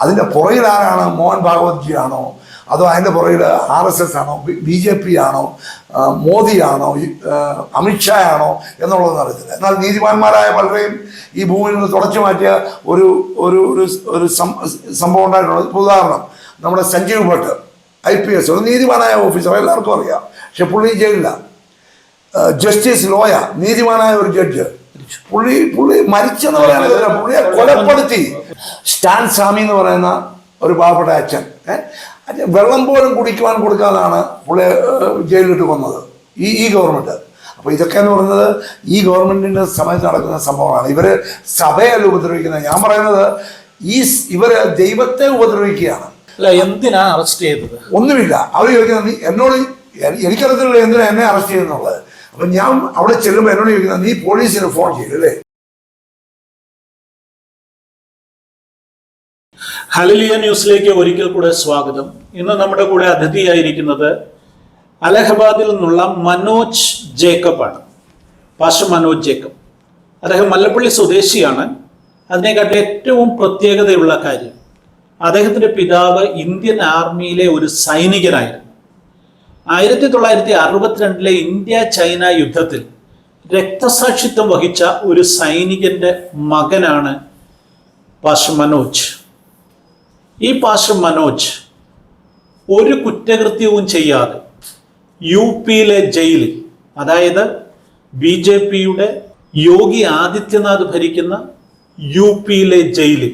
അതിൻ്റെ പുറകിലാരാണ്? മോഹൻ ഭാഗവത്ജി ആണോ, അതോ അതിൻ്റെ പുറകിൽ RSS ആണോ, BJP ആണോ, മോദിയാണോ, അമിത്ഷാ ആണോ എന്നുള്ളതൊന്നും അറിയത്തില്ല. എന്നാൽ നീതിമാന്മാരായ പലരെയും ഈ ഭൂമിയിൽ നിന്ന് തുടച്ചു മാറ്റിയ ഒരു ഒരു ഒരു സംഭവം ഉണ്ടായിട്ടുള്ളത്. ഉദാഹരണം, നമ്മുടെ സഞ്ജീവ് ഭട്ട് IPS, ഒരു നീതിമാനായ ഓഫീസർ, എല്ലാവർക്കും അറിയാം. പക്ഷെ പുള്ളി ജയിലില്ല. ജസ്റ്റിസ് ലോയ, നീതിമാനായ ഒരു ജഡ്ജ്, പുള്ളി മരിച്ചെന്ന് പറയാനല്ല, പുള്ളിയെ കൊലപ്പെടുത്തി. സ്റ്റാൻ സ്വാമി എന്ന് പറയുന്ന ഒരു പാവപ്പെട്ട അച്ഛൻ വെള്ളം പോലും കുടിക്കുവാൻ കൊടുക്കാതാണ് പുള്ളിയെ ജയിലിലിട്ട് കൊന്നത് ഈ ഗവൺമെൻറ്. അപ്പോൾ ഇതൊക്കെ എന്ന് പറയുന്നത് ഈ ഗവൺമെൻറ്റിൻ്റെ സമയത്ത് നടക്കുന്ന സംഭവമാണ്. ഇവർ സഭയല്ല ഉപദ്രവിക്കുന്നത്. ഞാൻ പറയുന്നത് ഇവർ ദൈവത്തെ ഉപദ്രവിക്കുകയാണ്. അല്ല, എന്തിനാ അറസ്റ്റ് ചെയ്തത്? ഒന്നുമില്ല. അവർ ചോദിക്കുന്നത് എന്നോട്, എനിക്കറിയത്തില്ല എന്തിനാ എന്നെ അറസ്റ്റ് ചെയ്യുന്നുള്ളത്. അപ്പം ഞാൻ അവിടെ ചെല്ലുമ്പോൾ എന്നോട് ചോദിക്കുന്നത് നീ പോലീസിന് ഫോൺ ചെയ്തല്ലേ. ഹല്ലേലൂയ ന്യൂസിലേക്ക് ഒരിക്കൽ കൂടെ സ്വാഗതം. ഇന്ന് നമ്മുടെ കൂടെ അതിഥിയായിരിക്കുന്നത് അലഹബാദിൽ നിന്നുള്ള മനോജ് ജേക്കബ് ആണ്. Pastor Manoj Jacob. അദ്ദേഹം മല്ലപ്പള്ളി സ്വദേശിയാണ്. അതിനെക്കാട്ടി ഏറ്റവും പ്രത്യേകതയുള്ള കാര്യം, അദ്ദേഹത്തിൻ്റെ പിതാവ് ഇന്ത്യൻ ആർമിയിലെ ഒരു സൈനികനായിരുന്നു. 1962 ഇന്ത്യ ചൈന യുദ്ധത്തിൽ രക്തസാക്ഷിത്വം വഹിച്ച ഒരു സൈനികന്റെ മകനാണ് പാസ്റ്റർ മനോജ്. ഈ പാസ്റ്റർ മനോജ് ഒരു കുറ്റകൃത്യവും ചെയ്യാതെ UPയിലെ ജയിലിൽ, അതായത് BJPയുടെ യോഗി ആദിത്യനാഥ് ഭരിക്കുന്ന UPയിലെ ജയിലിൽ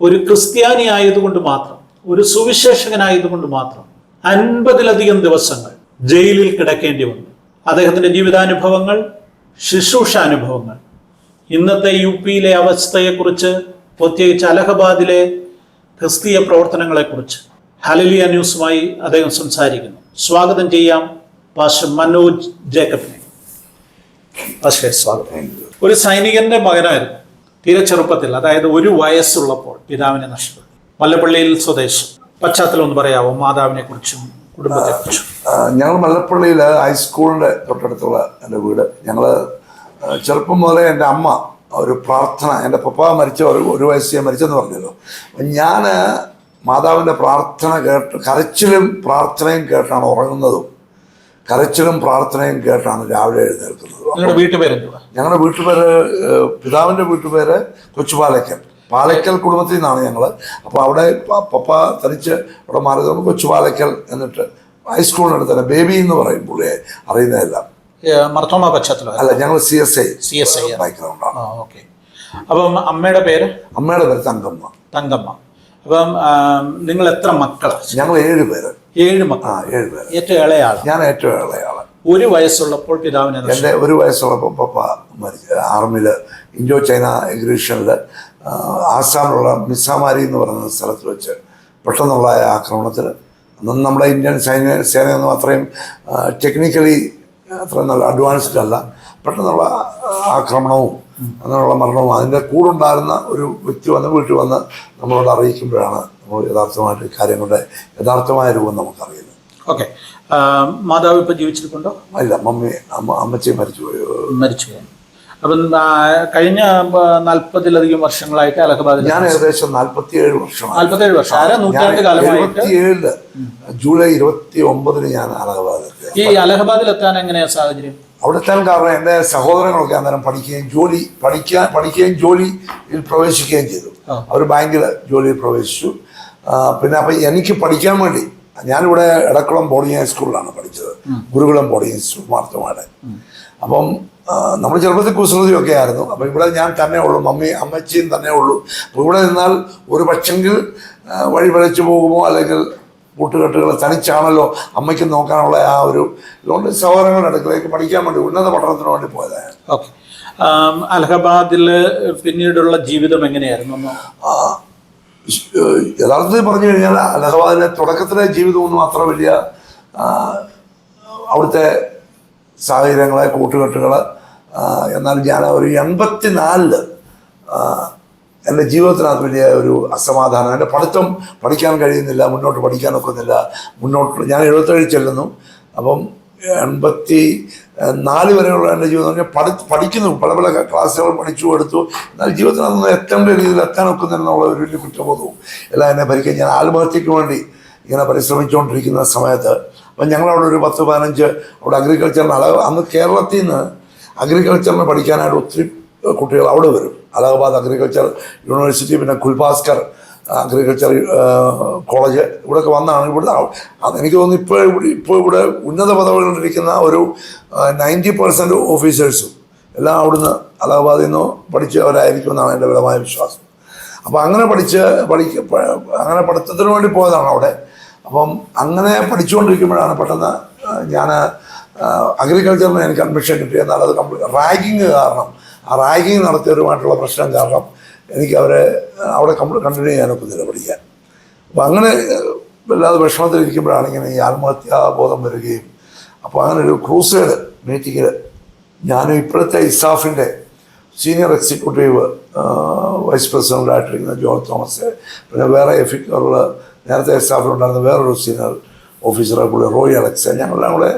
ഒരു ക്രിസ്ത്യാനി ആയതുകൊണ്ട് മാത്രം, ഒരു സുവിശേഷകനായതുകൊണ്ട് മാത്രം 50-ലധികം ദിവസങ്ങൾ ജയിലിൽ കിടക്കേണ്ടി വന്നു. അദ്ദേഹത്തിൻ്റെ ജീവിതാനുഭവങ്ങൾ, ശുശ്രൂഷാനുഭവങ്ങൾ, ഇന്നത്തെ UPയിലെ അവസ്ഥയെക്കുറിച്ച്, പ്രത്യേകിച്ച് അലഹബാദിലെ ക്രിസ്തീയ പ്രവർത്തനങ്ങളെക്കുറിച്ച് ഹല്ലേലൂയ ന്യൂസുമായി അദ്ദേഹം സംസാരിക്കുന്നു. സ്വാഗതം ചെയ്യാം പാസ്റ്റർ മനോജ് ജേക്കബിനെ. പാസ്റ്റർ സ്വാഗതം. ഒരു സൈനികന്റെ മകനായിരുന്നു. തീരെ ചെറുപ്പത്തിൽ, അതായത് 1 വയസ്സുള്ളപ്പോൾ പിതാവിനെ നഷ്ടപ്പെട്ടു. മല്ലപ്പള്ളിയിൽ സ്വദേശം. പശ്ചാത്തലം ഒന്ന് പറയാമോ, മാതാവിനെ കുറിച്ചും കുടുംബത്തെ കുറിച്ചും? ഞങ്ങൾ മല്ലപ്പള്ളിയിൽ ഹൈസ്കൂളിൻ്റെ തൊട്ടടുത്തുള്ള എൻ്റെ വീട്. ഞങ്ങൾ ചെറുപ്പം മുതലേ എൻ്റെ അമ്മ ഒരു പ്രാർത്ഥന, എൻ്റെ പപ്പ മരിച്ച ഒരു വയസ്സ് മരിച്ചെന്ന് പറഞ്ഞല്ലോ. ഞാൻ മാതാവിൻ്റെ പ്രാർത്ഥന കേട്ട്, കരച്ചിലും പ്രാർത്ഥനയും കേട്ടാണ് ഉറങ്ങുന്നതും, കരച്ചിലും പ്രാർത്ഥനയും കേട്ടാണ് രാവിലെ എഴുന്നേൽക്കുന്നത്. ഞങ്ങളുടെ വീട്ടുപേര്, പിതാവിൻ്റെ വീട്ടുപേര് കൊച്ചുപാലയ്ക്കൽ. പാലയ്ക്കൽ കുടുംബത്തിൽ നിന്നാണ് ഞങ്ങൾ. അപ്പോൾ അവിടെ പപ്പ തനിച്ച് അവിടെ മാറിയതുകൊണ്ട് കൊച്ചുപാലയ്ക്കൽ എന്നിട്ട് ഹൈസ്കൂളിനടുത്ത് തന്നെ ബേബി എന്ന് പറയും. പുള്ളിയെ അറിയുന്നതെല്ലാം അല്ല, ഞങ്ങൾ CSI ബാക്ക്ഗ്രൗണ്ടാണ്. അപ്പം അമ്മയുടെ പേര്? അമ്മയുടെ പേര് തങ്കമ്മ. അപ്പം നിങ്ങൾ എത്ര മക്കളാണ്? ഞങ്ങൾ 7 പേര്. 7 മക്കൾ. 7 പേര്. ഏറ്റവും ഇളയാള്? ഞാൻ ഏറ്റവും ഇളയാള്. 1 വയസ്സുള്ളപ്പോൾ പിതാവിനെ? എൻ്റെ 1 വയസ്സുള്ളപ്പോൾ പപ്പ മരിച്ചു. ആർമിയിൽ ഇൻഡോ ചൈന എഗ്രീഷനിൽ ആസാമിലുള്ള മിസാമാരി എന്ന് പറയുന്ന സ്ഥലത്ത് വെച്ച് പെട്ടെന്നുള്ള ആക്രമണത്തിൽ, അന്ന് നമ്മുടെ ഇന്ത്യൻ സേനയൊന്നും അത്രയും ടെക്നിക്കലി അത്രയും നല്ല അഡ്വാൻസ്ഡ് അല്ല. പെട്ടെന്നുള്ള ആക്രമണവും അങ്ങനെയുള്ള മരണവും അതിൻ്റെ കൂടെ ഉണ്ടായിരുന്ന ഒരു വ്യക്തി വീട്ടിൽ വന്ന് നമ്മളോട് അറിയിക്കുമ്പോഴാണ് നമ്മൾ യഥാർത്ഥമായിട്ട് കാര്യങ്ങളുടെ യഥാർത്ഥമായ രൂപം നമുക്കറിയുന്നത്. ഓക്കെ. മാതാവ് ഇപ്പം ജീവിച്ചിട്ടുണ്ടോ? ഇല്ല, അമ്മച്ചി മരിച്ചുപോയി. അപ്പം കഴിഞ്ഞ 40-ലധികം വർഷങ്ങളായിട്ട് അലഹബാദിൽ ഞാൻ ഏകദേശം 47 വർഷം. 47 വർഷം. നൂറ്റാണ്ട് കാലമായിട്ട്. 77 ജൂലൈ 29 ഞാൻ അലഹബാദിലെത്തി. ഈ അലഹബാദിൽ എത്താൻ എങ്ങനെയാ സാഹചര്യം? അവിടെ എത്താൻ കാരണം എൻ്റെ സഹോദരങ്ങളൊക്കെ അന്നേരം പഠിക്കുകയും ജോലിയിൽ പ്രവേശിക്കുകയും ചെയ്തു. അവർ ബാങ്കിൽ ജോലിയിൽ പ്രവേശിച്ചു. പിന്നെ അപ്പം എനിക്ക് പഠിക്കാൻ വേണ്ടി, ഞാനിവിടെ എടക്കുളം ബോർഡിംഗ് ഹൈസ്കൂളിലാണ് പഠിച്ചത്, ഗുരുകുലം ബോർഡിംഗ് സ്കൂൾ മാർത്തമാട്. അപ്പം നമ്മൾ ചെറുപ്പത്തിൽ കുസൃതിയൊക്കെ ആയിരുന്നു. അപ്പോൾ ഇവിടെ ഞാൻ തന്നെ ഉള്ളൂ, അമ്മച്ചിയും തന്നെ ഉള്ളൂ. അപ്പോൾ ഇവിടെ നിന്നാൽ ഒരു പക്ഷെങ്കിൽ വഴി പഴച്ചു പോകുമോ, അല്ലെങ്കിൽ കൂട്ടുകെട്ടുകൾ തനിച്ചാണല്ലോ അമ്മയ്ക്ക് നോക്കാനുള്ള ആ ഒരു ഇതുകൊണ്ട് സഹോദരങ്ങളുടെ അടുക്കളേക്ക് പഠിക്കാൻ വേണ്ടി, ഉന്നത പഠനത്തിന് വേണ്ടി പോയതാണ്. ഓക്കെ. അലഹബാദിൽ പിന്നീടുള്ള ജീവിതം എങ്ങനെയായിരുന്നു? യഥാർത്ഥത്തിൽ പറഞ്ഞു കഴിഞ്ഞാൽ അലഹബാദിലെ തുടക്കത്തിലെ ജീവിതമൊന്നും അത്ര വലിയ, അവിടുത്തെ സാഹചര്യങ്ങളെ, കൂട്ടുകെട്ടുകൾ. എന്നാൽ ഞാൻ ഒരു 84 എൻ്റെ ജീവിതത്തിനകത്ത് വലിയ ഒരു അസമാധാനം. എൻ്റെ പഠിക്കാൻ കഴിയുന്നില്ല, മുന്നോട്ട് പഠിക്കാനൊക്കുന്നില്ല. ഞാൻ 77 ചെല്ലുന്നു. അപ്പം 84 വരെയുള്ള എൻ്റെ ജീവിതം എന്ന് പറഞ്ഞാൽ പഠിക്കുന്നു, പല പല ക്ലാസ്സുകൾ പഠിച്ചു എടുത്തു. എന്നാൽ ജീവിതത്തിൽ അതൊന്നും എത്തേണ്ട രീതിയിൽ എത്താൻ ഒക്കുന്നില്ലെന്നുള്ള ഒരു വലിയ കുറ്റബോധവും എല്ലാം എന്നെ ഭരിക്കാൻ ഞാൻ ആത്മഹത്യക്ക് വേണ്ടി ഇങ്ങനെ പരിശ്രമിച്ചുകൊണ്ടിരിക്കുന്ന സമയത്ത് അപ്പം ഞങ്ങളവിടെ ഒരു 10-15 അവിടെ അഗ്രികൾച്ചറിന് അന്ന് കേരളത്തിൽ നിന്ന് അഗ്രികൾച്ചറിന് പഠിക്കാനായിട്ട് ഒത്തിരി കുട്ടികൾ അവിടെ വരും. അലഹബാദ് അഗ്രികൾച്ചർ യൂണിവേഴ്സിറ്റി, പിന്നെ കുൽഭാസ്കർ അഗ്രികൾച്ചർ കോളേജ്, ഇവിടെയൊക്കെ വന്നാണ്. ഇവിടെ എനിക്ക് തോന്നുന്നു ഇപ്പോൾ ഇവിടെ ഉന്നത പദവികളിലിരിക്കുന്ന ഒരു 90% ഓഫീസേഴ്സും എല്ലാം അവിടുന്ന് അലഹബാദിൽ നിന്ന് പഠിച്ചവരായിരിക്കുമെന്നാണ് എൻ്റെ ബലമായ വിശ്വാസം. അപ്പോൾ അങ്ങനെ അങ്ങനെ പഠിത്തത്തിന് വേണ്ടി പോയതാണ് അവിടെ. അപ്പം അങ്ങനെ പഠിച്ചുകൊണ്ടിരിക്കുമ്പോഴാണ് പെട്ടെന്ന് ഞാൻ അഗ്രികൾച്ചറിന് എനിക്ക് അഡ്മിഷൻ കിട്ടി. എന്നാൽ അത് റാഗിങ് കാരണം, ആ റാഗിങ് നടത്തിയവരുമായിട്ടുള്ള പ്രശ്നം കാരണം എനിക്ക് അവരെ അവിടെ കണ്ടിന്യൂ ചെയ്യാനൊക്കുന്നില്ല പഠിക്കാൻ. അപ്പം അങ്ങനെ വല്ലാതെ വിഷമത്തിലിരിക്കുമ്പോഴാണ് ഇങ്ങനെ ഈ ആത്മഹത്യാബോധം വരികയും, അപ്പോൾ അങ്ങനെ ഒരു ക്രൂസൈഡ് മീറ്റിങ്ങിൽ ഞാനും ഇപ്പോഴത്തെ ഇസാഫിൻ്റെ സീനിയർ എക്സിക്യൂട്ടീവ് വൈസ് പ്രസിഡൻ്റായിട്ടിരിക്കുന്ന ജോൺ തോമസ്, പിന്നെ വേറെ എഫിക്കറിൽ നേരത്തെ ഇസാഫിലുണ്ടായിരുന്ന വേറൊരു സീനിയർ ഓഫീസറെ കൂടെ റോയ് അലക്സ്, ഞങ്ങളെല്ലാം കൂടെ,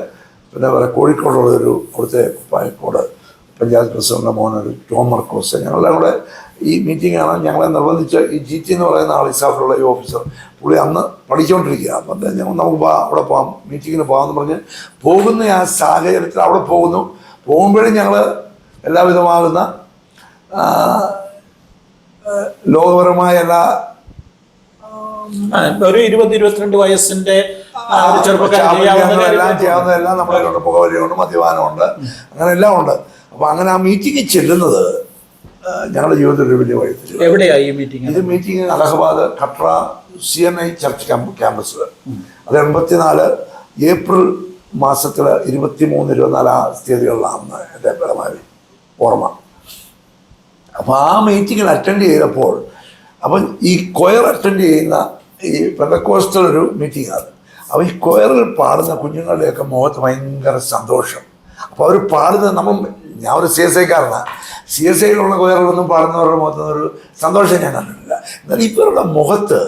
പിന്നെ വേറെ കോഴിക്കോടുള്ള അവിടുത്തെ പായക്കോട് പഞ്ചായത്ത് പ്രസിഡന്റ് മോനൊരു ടോം മർക്കോസ്, ഞങ്ങളെല്ലാം കൂടെ ഈ മീറ്റിംഗാണ് ഞങ്ങളെ നിർബന്ധിച്ച് ഈ GT എന്ന് പറയുന്ന ആൾ ഇസാഫിലുള്ള ഈ ഓഫീസർ, പുള്ളി അന്ന് പഠിച്ചുകൊണ്ടിരിക്കുക. അപ്പം ഞങ്ങൾ നമുക്ക് അവിടെ പോകാം, മീറ്റിങ്ങിന് പോകാമെന്ന് പറഞ്ഞ് പോകുന്ന ആ സാഹചര്യത്തിൽ അവിടെ പോകുമ്പോഴും ഞങ്ങൾ എല്ലാവിധമാകുന്ന ലോകപരമായ എല്ലാ ഒരു 20-22 വയസ്സിന്റെ എല്ലാം ചെയ്യാവുന്നതെല്ലാം നമ്മളെ കൊണ്ട് പുകവലിയുണ്ട്, മദ്യപാനമുണ്ട്, അങ്ങനെ എല്ലാം ഉണ്ട്. അപ്പോൾ അങ്ങനെ ആ മീറ്റിങ്ങിൽ ചെല്ലുന്നത് ഞങ്ങളുടെ ജീവിതത്തിൽ ഒരു വലിയ വഴിത്തിരിവ്. എവിടെയായി ഈ മീറ്റിംഗ്? ഇത് meeting Allahabad Katra CNI church ക്യാമ്പസിൽ. അത് 84 ഏപ്രിൽ മാസത്തിൽ 23-24 തീയതികളിലാണ് എൻ്റെ പരമായ ഓർമ്മ. അപ്പോൾ ആ മീറ്റിങ്ങിൽ അറ്റൻഡ് ചെയ്തപ്പോൾ, അപ്പം ഈ കൊയർ അറ്റൻഡ് ചെയ്യുന്ന ഈ പെന്തക്കോസ്റ്റൽ ഒരു മീറ്റിംഗാണ്. അപ്പോൾ ഈ കൊയറിൽ പാടുന്ന കുഞ്ഞുങ്ങളുടെയൊക്കെ മുഖത്ത് ഭയങ്കര സന്തോഷം. അപ്പോൾ അവർ പാടുന്നത് ഞാൻ ഒരു CSIക്കാരനാണ്, CSIയിലുള്ള കൊയറിലൊന്നും പാടുന്നവരുടെ മുഖത്ത് ഒരു സന്തോഷം ഞാൻ കണ്ടിട്ടില്ല. എന്നാൽ ഇവരുടെ മുഖത്ത്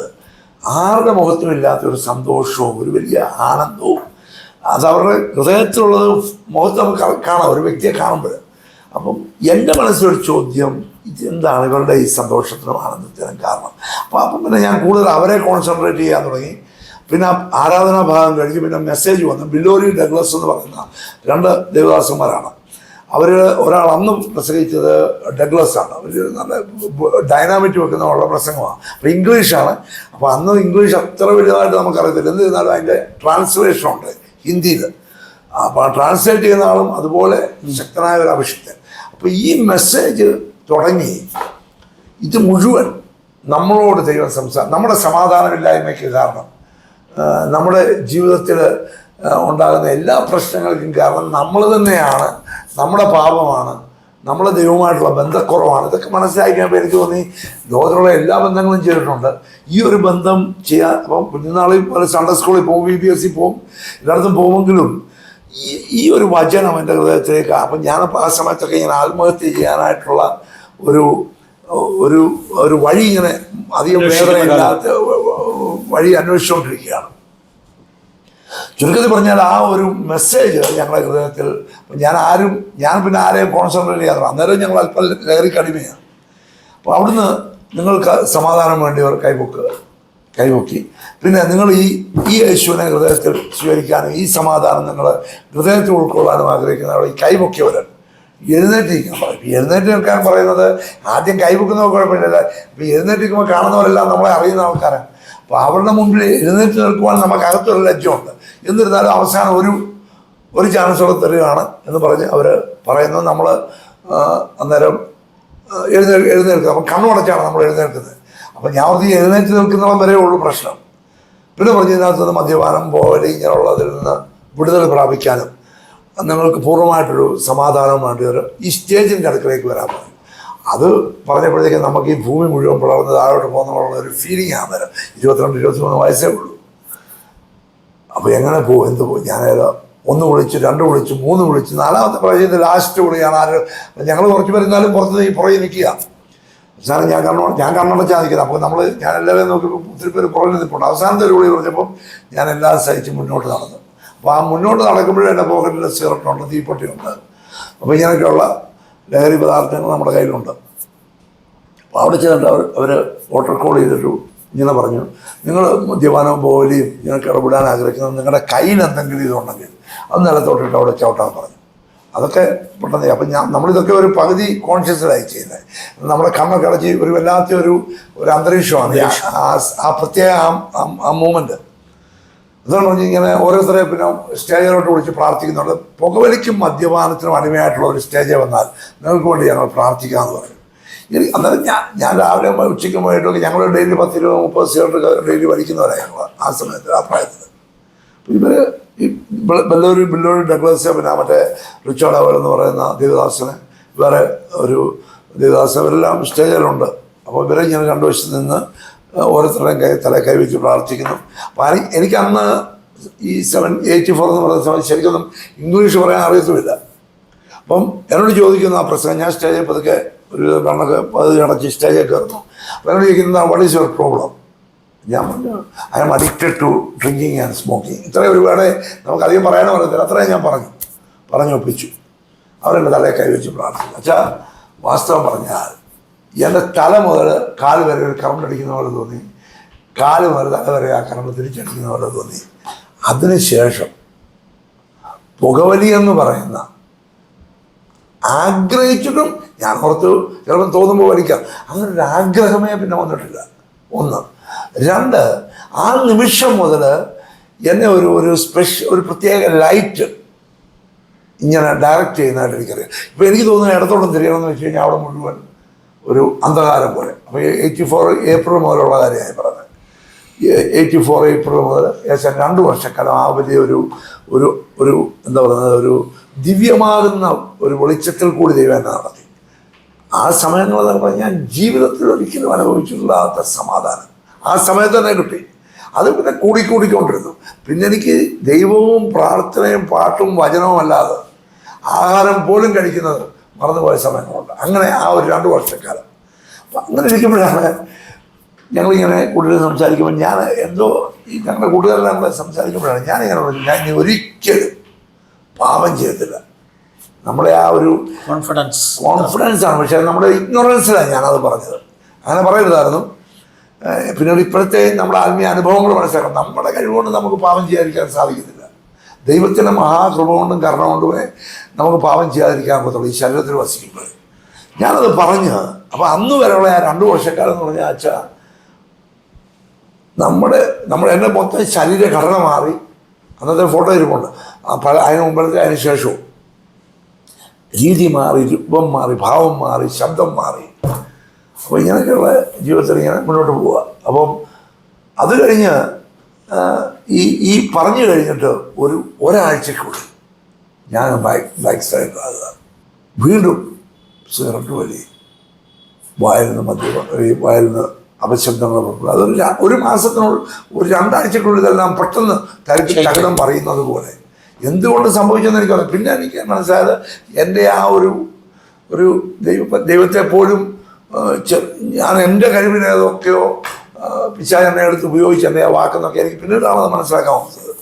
ആരുടെ മുഖത്തും ഇല്ലാത്തൊരു സന്തോഷവും ഒരു വലിയ ആനന്ദവും, അത് അവരുടെ ഹൃദയത്തിലുള്ളത് മുഖത്ത് നമുക്ക് കാണാം ഒരു വ്യക്തിയെ കാണുമ്പോൾ. അപ്പം എൻ്റെ മനസ്സിലൊരു ചോദ്യം, ഇതെന്താണ് ഇവരുടെ ഈ സന്തോഷത്തിനും ആനന്ദത്തിനും കാരണം? അപ്പം പിന്നെ ഞാൻ കൂടുതൽ അവരെ കോൺസെൻട്രേറ്റ് ചെയ്യാൻ തുടങ്ങി. പിന്നെ ആരാധനാ ഭാഗം കഴിഞ്ഞ് പിന്നെ മെസ്സേജ് വന്നു. ബില്ലോറി ഡഗ്ലസ് എന്ന് പറയുന്ന 2 ദേവദാസന്മാരാണ്. ഒരാൾ അന്ന് പ്രസംഗിച്ചത് ഡഗ്ലസ് ആണ്, ഒരു നല്ല ഡൈനാമിറ്റ് വെക്കുന്ന പ്രസംഗമാണ്. അപ്പോൾ ഇംഗ്ലീഷാണ്. അപ്പോൾ അന്ന് ഇംഗ്ലീഷ് അത്ര വലുതായിട്ട് നമുക്കറിയത്തില്ല, എന്നിരുന്നാലും അതിൻ്റെ ട്രാൻസ്ലേഷൻ ഉണ്ട് ഹിന്ദിയിൽ. അപ്പോൾ ആ ട്രാൻസ്ലേറ്റ് ചെയ്യുന്ന ആളും അതുപോലെ ശക്തനായ ഒരു അഭിഷിക്തൻ. അപ്പോൾ ഈ മെസ്സേജ് തുടങ്ങി ഇത് മുഴുവൻ നമ്മളോട് ദൈവം നമ്മുടെ സമാധാനമില്ലായ്മയ്ക്ക് കാരണം, നമ്മുടെ ജീവിതത്തിൽ ഉണ്ടാകുന്ന എല്ലാ പ്രശ്നങ്ങൾക്കും കാരണം നമ്മൾ തന്നെയാണ്, നമ്മുടെ പാപമാണ്, നമ്മുടെ ദൈവമായിട്ടുള്ള ബന്ധക്കുറവാണ്. ഇതൊക്കെ മനസ്സിലാക്കിയപ്പോൾ എനിക്ക് തോന്നി ലോകത്തിലുള്ള എല്ലാ ബന്ധങ്ങളും ചെയ്തിട്ടുണ്ട്, ഈ ഒരു ബന്ധം ചെയ്യാൻ. അപ്പം കുഞ്ഞുനാളിൽ പോലെ സൺഡേ സ്കൂളിൽ പോകും, VBSE പോകും, എല്ലായിടത്തും പോകുമെങ്കിലും ഈ ഒരു വചനം എൻ്റെ ഹൃദയത്തിലേക്ക്. അപ്പം ഞാനപ്പോൾ ആ സമയത്തൊക്കെ ഇങ്ങനെ ആത്മഹത്യ ചെയ്യാനായിട്ടുള്ള ഒരു വഴി ഇങ്ങനെ അധികം വേദനയില്ലാത്ത വഴി അന്വേഷിച്ചുകൊണ്ടിരിക്കുകയാണ്. ചുരുക്കത്തിൽ പറഞ്ഞാൽ ആ ഒരു മെസ്സേജ് ഞങ്ങളുടെ ഹൃദയത്തിൽ, ഞാൻ പിന്നെ ആരെയും കോൺസെൻട്രേറ്റ് ചെയ്യാതെ, അന്നേരം ഞങ്ങൾ അല്പം കയറി കടിമയാണ്. അപ്പോൾ അവിടുന്ന് നിങ്ങൾക്ക് സമാധാനം വേണ്ടിയവർ കൈപൊക്കി. പിന്നെ നിങ്ങൾ ഈ യേശുവിനെ ഹൃദയത്തിൽ സ്വീകരിക്കാനും ഈ സമാധാനം നിങ്ങൾ ഹൃദയത്തിൽ ഉൾക്കൊള്ളാനും ആഗ്രഹിക്കുന്നവർ ഈ കൈപൊക്കിയവർ എഴുന്നേറ്റിരിക്കാൻ പറയും. എഴുന്നേറ്റ് നിൽക്കാൻ പറയുന്നത് ആദ്യം കൈപൊക്കുന്നവർ കുഴപ്പമില്ല, ഇപ്പോൾ എഴുന്നേറ്റിരിക്കുമ്പോൾ കാണുന്നവരെല്ലാം നമ്മളെ അറിയുന്ന ആൾക്കാരാണ്. അപ്പോൾ അവരുടെ മുമ്പിൽ എഴുന്നേറ്റ് നിൽക്കുവാൻ നമുക്കകത്തൊരു ലജ്ജമുണ്ട്. എന്നിരുന്നാലും അവസാനം ഒരു ചാൻസോടെ തരികയാണ് എന്ന് പറഞ്ഞ് അവർ പറയുന്നത്. നമ്മൾ അന്നേരം എഴുന്നേൽക്കുക. അപ്പം കണ്ണുടച്ചാണ് നമ്മൾ എഴുന്നേൽക്കുന്നത്. അപ്പം ഞാൻ എഴുന്നേറ്റ് നിൽക്കുന്നവൻ വരെ ഉള്ളൂ പ്രശ്നം. പിന്നെ പറഞ്ഞ് ഇതിനകത്ത് നിന്ന് മദ്യപാനം പോലെ ഇങ്ങനെയുള്ളതിൽ നിന്ന് വിടുതൽ പ്രാപിക്കാനും നിങ്ങൾക്ക് പൂർണ്ണമായിട്ടൊരു സമാധാനം വേണ്ടിയവർ ഈ സ്റ്റേജിൻ്റെ അടുക്കളേക്ക് വരാൻ പറയും. അത് പറഞ്ഞപ്പോഴത്തേക്കും നമുക്ക് ഈ ഭൂമി മുഴുവൻ പിളർന്ന് താഴോട്ട് പോകുന്ന ഒരു ഫീലിംഗ് ആണ്. അന്നേരം 22-23 വയസ്സേ ഉള്ളൂ. അപ്പോൾ എങ്ങനെ പോകും, എന്ത് പോകും? ഞാനേതോ 1 വിളിച്ചു, 2 വിളിച്ചു, 3 വിളിച്ചു, 4ാമത്തെ പ്രാവശ്യത്തിൽ ലാസ്റ്റ് വിളിയാണ്. ഞങ്ങൾ കുറച്ച് പേരുന്നാലും പുറകെ നിൽക്കുക. അവസാനം ഞാൻ കണ്ണടച്ചാൽ നിൽക്കുന്നത്. അപ്പോൾ ഞാൻ എല്ലാവരെയും നോക്കിയപ്പോൾ ഒത്തിരി പേര് പുറകിൽ നിൽപ്പുണ്ട്. അവസാനത്തെ ഒരു വിളി പറഞ്ഞപ്പം ഞാൻ എല്ലാം സഹിച്ച് മുന്നോട്ട് നടന്നു. അപ്പോൾ ആ മുന്നോട്ട് നടക്കുമ്പോഴും എൻ്റെ പോക്കറ്റിൽ സിഗരറ്റുണ്ട്, തീപ്പൊട്ടിയുണ്ട്. അപ്പോൾ ഇങ്ങനെയൊക്കെയുള്ള ലഹരി പദാർത്ഥങ്ങൾ നമ്മുടെ കയ്യിലുണ്ട്. അപ്പോൾ അവിടെ ചെന്നിട്ട് അവർ വോട്ടർ കോൾ ചെയ്തിട്ടു ഇങ്ങനെ പറഞ്ഞു, നിങ്ങൾ മദ്യപാനവും പോലെയും നിങ്ങൾക്ക് ഇടപെടാൻ ആഗ്രഹിക്കുന്നത് നിങ്ങളുടെ കയ്യിൽ എന്തെങ്കിലും ഇതുണ്ടെങ്കിൽ അത് നിലത്തോട്ടിട്ട് അവിടെ ചവിട്ടാൻ പറഞ്ഞു. അതൊക്കെ പെട്ടെന്ന് അപ്പം നമ്മളിതൊക്കെ ഒരു പകുതി കോൺഷ്യസ്ഡായി ചെയ്യുന്നത്. നമ്മുടെ കണ്ണൊക്കെ അടച്ച് ഒരു വല്ലാത്ത ഒരു അന്തരീക്ഷമാണ് ആ പ്രത്യേക ആ മൂമെൻറ്റ്. അതാണ് പറഞ്ഞ് ഇങ്ങനെ ഓരോരുത്തരെ പിന്നെ സ്റ്റേജിലോട്ട് വിളിച്ച് പ്രാർത്ഥിക്കുന്നുണ്ട്. പുകവലിക്കും മദ്യപാനത്തിനും അടിമയായിട്ടുള്ള ഒരു സ്റ്റേജിൽ വന്നാൽ നിങ്ങൾക്ക് വേണ്ടി ഞങ്ങൾ പ്രാർത്ഥിക്കാമെന്ന് പറയും. അന്നേരം ഞാൻ രാവിലെ ഉച്ചയ്ക്ക് പോയിട്ടൊക്കെ ഞങ്ങൾ ഡെയിലി 10, 20, 30 സിഗരറ്റ് ഡെയിലി വലിക്കുന്നവരാണ് ഞങ്ങൾ ആ സമയത്ത്, ആ പ്രായത്തിൽ. ഇവർ ഈ ബില്ലോട് ഡഗ്ലസ്, പിന്നെ മറ്റേ റിച്ചാർഡ് അവർ എന്ന് പറയുന്ന ദേവദാസന്, വേറെ ഒരു ദേവദാസൻ, ഇവരെല്ലാം സ്റ്റേജിലുണ്ട്. അപ്പോൾ ഇവരെ ഇങ്ങനെ രണ്ടു വശത്ത് നിന്ന് ഓരോരുത്തരുടെയും തല കൈവച്ച് പ്രാർത്ഥിക്കുന്നു. അപ്പം എനിക്കന്ന് ഈ 84 എന്ന് പറയുന്ന സമയത്ത് ശരിക്കൊന്നും ഇംഗ്ലീഷ് പറയാൻ അറിയത്തുമില്ല. അപ്പം എന്നോട് ചോദിക്കുന്ന ആ പ്രസംഗം, ഞാൻ സ്റ്റേജിൽ പതുക്കെ ഒരു കണ്ണൊക്കെ അടച്ച് സ്റ്റേജിൽ കയറുന്നു. അപ്പോൾ എന്നോട് ചോദിക്കുന്നത് വാട്ട് ഈസ് യുവർ പ്രോബ്ലം? ഞാൻ പറഞ്ഞു I am addicted to drinking and smoking. ഇത്രയും ഒരുപാട് നമുക്കധികം പറയാനും അറിയത്തില്ല, അത്രയും ഞാൻ പറഞ്ഞൊപ്പിച്ചു. അവരെൻ്റെ തലയെ കൈവച്ച് പ്രാർത്ഥിച്ചു. അച്ഛാ, വാസ്തവം പറഞ്ഞാൽ എൻ്റെ തല മുതൽ കാല് വരെ ഒരു കറണ്ട് അടിക്കുന്ന പോലെ തോന്നി, കാല് മുതൽ തല വരെ ആ കറണ്ട് തിരിച്ചടിക്കുന്ന പോലെ തോന്നി. അതിനുശേഷം പുകവലി എന്ന് പറയുന്ന ആഗ്രഹിച്ചിട്ടും ഞാൻ ഓർത്തു ചിലപ്പോൾ തോന്നുമ്പോൾ വലിക്കാം, അങ്ങനൊരു ആഗ്രഹമേ പിന്നെ വന്നിട്ടില്ല. 1. 2, ആ നിമിഷം മുതൽ എന്നെ ഒരു പ്രത്യേക ലൈറ്റ് ഇങ്ങനെ ഡയറക്റ്റ് ചെയ്യുന്നതായിട്ട് എനിക്കറിയാം. ഇപ്പോൾ എനിക്ക് തോന്നുന്നു ഇടത്തോളം തിരിയണമെന്ന് വെച്ച് കഴിഞ്ഞാൽ അവിടെ മുഴുവൻ ഒരു അന്ധകാരം പോലെ. അപ്പോൾ 84 ഏപ്രിൽ മുതലുള്ള കാര്യമായി പറഞ്ഞത്. 84 ഏപ്രിൽ മുതൽ ഏകദേശം 2 വർഷക്കാലം ആ വലിയ ഒരു എന്താ പറയുന്നത്, ഒരു ദിവ്യമാകുന്ന ഒരു വെളിച്ചത്തിൽ കൂടി ദൈവം എന്നെ നടത്തി. ആ സമയങ്ങളെന്ന് പറഞ്ഞാൽ ഞാൻ ജീവിതത്തിൽ ഒരിക്കലും അനുഭവിച്ചിട്ടില്ലാത്ത സമാധാനം ആ സമയത്ത് തന്നെ കിട്ടി. അത് പിന്നെ കൂടിക്കൊണ്ടിരുന്നു. പിന്നെ എനിക്ക് ദൈവവും പ്രാർത്ഥനയും പാട്ടും വചനവും അല്ലാതെ ആഹാരം പോലും കഴിക്കുന്നത് മറന്നുപോയ സമയങ്ങളുണ്ട്. അങ്ങനെ ആ ഒരു 2 വർഷക്കാലം. അപ്പം അങ്ങനെ ഇരിക്കുമ്പോഴാണ് ഞങ്ങളിങ്ങനെ കൂടുതൽ സംസാരിക്കുമ്പോൾ ഞാൻ എന്തോ ഈ ഞങ്ങളുടെ കൂട്ടുകാരെല്ലാം സംസാരിക്കുമ്പോഴാണ് ഞാനിങ്ങനെ പറഞ്ഞു, ഞാൻ ഇനി ഒരിക്കലും പാപം ചെയ്യത്തില്ല. നമ്മളെ ആ ഒരു കോൺഫിഡൻസാണ്, പക്ഷേ നമ്മുടെ ഇഗ്നോറൻസിലാണ് ഞാനത് പറഞ്ഞത്. അങ്ങനെ പറയരുതായിരുന്നു. പിന്നീട് ഇപ്പോഴത്തെ നമ്മുടെ ആത്മീയ അനുഭവങ്ങൾ മനസ്സിലാക്കണം. നമ്മുടെ കഴിവുകൊണ്ട് നമുക്ക് പാപം ചെയ്യാതിരിക്കാൻ സാധിക്കുന്നില്ല. ദൈവത്തിൻ്റെ മഹാകൃപ കൊണ്ടും കരുണ കൊണ്ടുമേ നമുക്ക് പാപം ചെയ്യാതിരിക്കാൻ പറ്റുള്ളൂ, ഈ ശരീരത്തിൽ വസിക്കുമ്പോൾ. ഞാനത് പറഞ്ഞ് അപ്പോൾ അന്ന് വരെയുള്ള ആ 2 വർഷക്കാലം എന്ന് പറഞ്ഞാൽ അച്ഛാ, നമ്മുടെ എൻ്റെ മൊത്തം ശരീരഘടന മാറി. അന്നത്തെ ഫോട്ടോ ഇരിപ്പുണ്ട്. അതിന് മുമ്പിലത്തെ അതിന് ശേഷവും രീതി മാറി, രൂപം മാറി, ഭാവം മാറി, ശബ്ദം മാറി. അപ്പോൾ ഇങ്ങനെയൊക്കെയുള്ള ജീവിതത്തിൽ ഇങ്ങനെ മുന്നോട്ട് പോവുക. അപ്പം അത് കഴിഞ്ഞ് ഈ പറഞ്ഞു കഴിഞ്ഞിട്ട് ഒരാഴ്ചക്കുള്ളിൽ ഞാൻ ബൈക്ക് സൈഡിലാകുക, വീണ്ടും സിഗരറ്റ് വലി, വായിൽ നിന്ന് അപശബ്ദങ്ങൾ പുറപ്പെടുക. അതൊരു 1 മാസത്തിനുള്ളിൽ, ഒരു 2 ആഴ്ചക്കുള്ളിൽ ഇതെല്ലാം പെട്ടെന്ന് തകിടം പറയുന്നത് പോലെ. എന്തുകൊണ്ട് സംഭവിച്ചെന്ന് എനിക്കറിയാം. പിന്നെ എനിക്ക് മനസ്സിലായത് എൻ്റെ ആ ഒരു ദൈവത്തെ പോലും ഞാൻ എൻ്റെ കഴിവിനേതൊക്കെയോ പിശാച് എന്നെ എടുത്ത് ഉപയോഗിച്ച് എൻ്റെ ആ വാക്കെന്നൊക്കെ എനിക്ക് പിന്നീടാണ് അത് മനസ്സിലാക്കാൻ വന്നത്.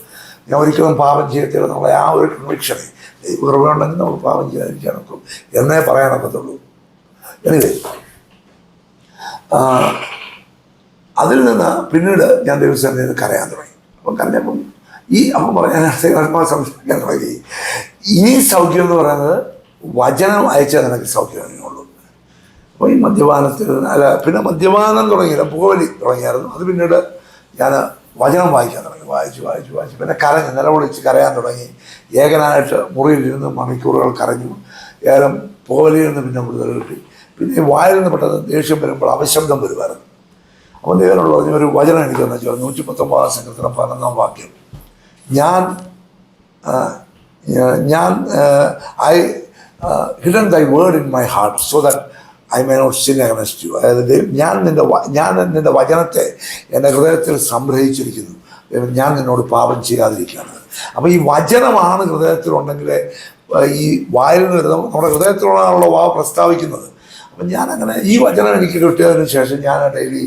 ഞാൻ ഒരിക്കലും പാപം ചെയ്യത്തില്ല എന്നുള്ള ആ ഒരു കൺവിക്ഷനെ ദൈവകൃപയുണ്ടെങ്കിൽ നമുക്ക് പാപം ചെയ്യാതിരിക്കാനൊക്കും എന്നേ പറയാനൊക്കത്തുള്ളൂ. എനിവേ, അതിൽ നിന്ന് പിന്നീട് ഞാൻ ദൈവസന്നിധിയിൽ നിന്ന് കരയാൻ തുടങ്ങി. അപ്പം കരഞ്ഞപ്പം അപ്പം പറഞ്ഞാൽ സംസാരിക്കാൻ തുടങ്ങി. ഈ സൗഖ്യം എന്ന് പറയുന്നത് വചനം അയച്ചാൽ നിനക്ക് സൗഖ്യമേ. അപ്പോൾ ഈ മദ്യപാനത്തിൽ പിന്നെ മദ്യപാനം തുടങ്ങിയില്ല, പുകവലി തുടങ്ങിയായിരുന്നു. അത് പിന്നീട് ഞാൻ വചനം വായിക്കാൻ തുടങ്ങി. വായിച്ച് പിന്നെ നിലവിളിച്ച് കരയാൻ തുടങ്ങി. ഏകനായിട്ട് മുറിയിലിരുന്ന് മണിക്കൂറുകൾ കരഞ്ഞു. ഏകം പുകവലിയിൽ നിന്ന് പിന്നെ വിടുതൽ കിട്ടി. പിന്നെ വായിൽ നിന്ന് പെട്ടെന്ന് ദേഷ്യം വരുമ്പോൾ അപശബ്ദം വരുമായിരുന്നു. അപ്പോൾ ദൈവനോട് പറഞ്ഞ ഒരു വചനം എനിക്കെന്ന് വെച്ചാൽ 119 സങ്കീർത്തനം 11 വാക്യം, I hidden thy word in my heart so that I may not sin against you. അതായത് ഞാൻ നിന്റെ വചനത്തെ എൻ്റെ ഹൃദയത്തിൽ സംഗ്രഹിച്ചിരിക്കുന്നു, ഞാൻ നിന്നോട് പാപം ചെയ്യാതിരിക്കുകയാണ്. അപ്പോൾ ഈ വചനമാണ് ഹൃദയത്തിലുണ്ടെങ്കിൽ ഈ വായിൽ നിന്ന് വരുന്ന നമ്മുടെ ഹൃദയത്തിലുള്ളതാണല്ലോ വാ പ്രസ്താവിക്കുന്നത്. അപ്പം ഞാനങ്ങനെ ഈ വചനം എനിക്ക് കിട്ടിയതിന് ശേഷം ഞാൻ ഡെയിലി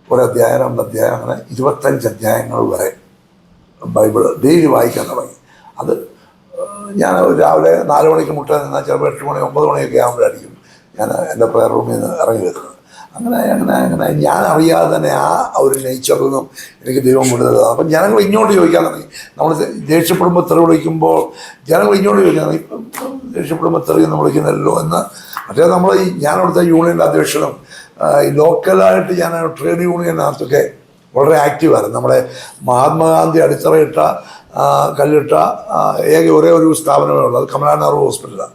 1 അധ്യായം 2 അധ്യായം അങ്ങനെ 25 അധ്യായങ്ങൾ വരെ ബൈബിൾ ഡെയിലി വായിക്കാൻ തുടങ്ങി. അത് ഞാൻ രാവിലെ 4 മണിക്ക് മുട്ട നിന്നാൽ ചിലപ്പോൾ 8 മണി 9 മണിയൊക്കെ ആകുമ്പോഴായിരിക്കും ഞാൻ എൻ്റെ പ്രയർ റൂമിൽ നിന്ന് ഇറങ്ങി വരുന്നത്. അങ്ങനെ ഞാൻ അറിയാതെ തന്നെ ആ ഒരു നേച്ചറിൽ നിന്നും എനിക്ക് ദൈവം വിടുന്നതാണ്. അപ്പം ജനങ്ങൾ ഇങ്ങോട്ട് ചോദിക്കാൻ തുടങ്ങി. നമ്മൾ ദേഷ്യപ്പെടുമ്പോൾ തെറി വിളിക്കുമ്പോൾ ജനങ്ങൾ ഇങ്ങോട്ട് ചോദിക്കാൻ തുടങ്ങി, ദേഷ്യപ്പെടുമ്പോൾ തെറി എന്ന് വിളിക്കുന്നല്ലോ എന്ന്. മറ്റേ നമ്മൾ ഞാൻ അവിടുത്തെ യൂണിയൻ്റെ അധ്യക്ഷനും ലോക്കലായിട്ട് ഞാൻ ട്രേഡ് യൂണിയനകത്തൊക്കെ വളരെ ആക്റ്റീവായിരുന്നു. നമ്മുടെ മഹാത്മാഗാന്ധി അടിത്തറയിട്ട കല്ലിട്ട ഒരേ ഒരു സ്ഥാപനമേ ഉള്ളത്, കമലാ നെഹ്റു ഹോസ്പിറ്റലാണ്.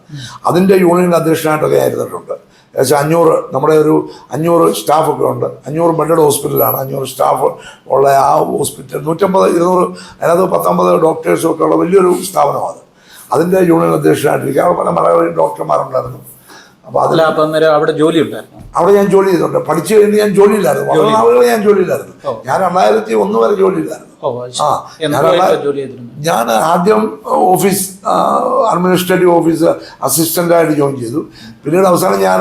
അതിൻ്റെ യൂണിയൻ അധ്യക്ഷനായിട്ടൊക്കെ ഞാൻ ഇരുന്നിട്ടുണ്ട്. ഏകദേശം 500 നമ്മുടെ ഒരു 500 സ്റ്റാഫൊക്കെ ഉണ്ട്. 500 ബെഡഡ് ഹോസ്പിറ്റലാണ്. 500 സ്റ്റാഫ് ഉള്ള ആ ഹോസ്പിറ്റൽ 150 200 അതിനകത്ത് 19 ഡോക്ടേഴ്സും ഒക്കെ ഉള്ള വലിയൊരു സ്ഥാപനമാണ്. അതിൻ്റെ യൂണിയൻ അധ്യക്ഷനായിട്ടിരിക്കുക. അവിടെ പല മലയാളി ഡോക്ടർമാരുണ്ടായിരുന്നു. അപ്പോൾ അവിടെ ജോലി ഉണ്ടായിരുന്നു. അവിടെ ഞാൻ ജോലി ചെയ്തിട്ടുണ്ട്. പഠിച്ചു കഴിഞ്ഞ് ഞാൻ ജോലിയില്ലായിരുന്നു. വളരെ നാളുകൾ ഞാൻ ജോലിയില്ലായിരുന്നു. ഞാൻ 2001 വരെ ജോലിയില്ലായിരുന്നു. ഞാൻ ആദ്യം ഓഫീസ് അഡ്മിനിസ്ട്രേറ്റീവ് ഓഫീസ് അസിസ്റ്റൻ്റായിട്ട് ജോയിൻ ചെയ്തു. പിന്നീട് അവസാനം ഞാൻ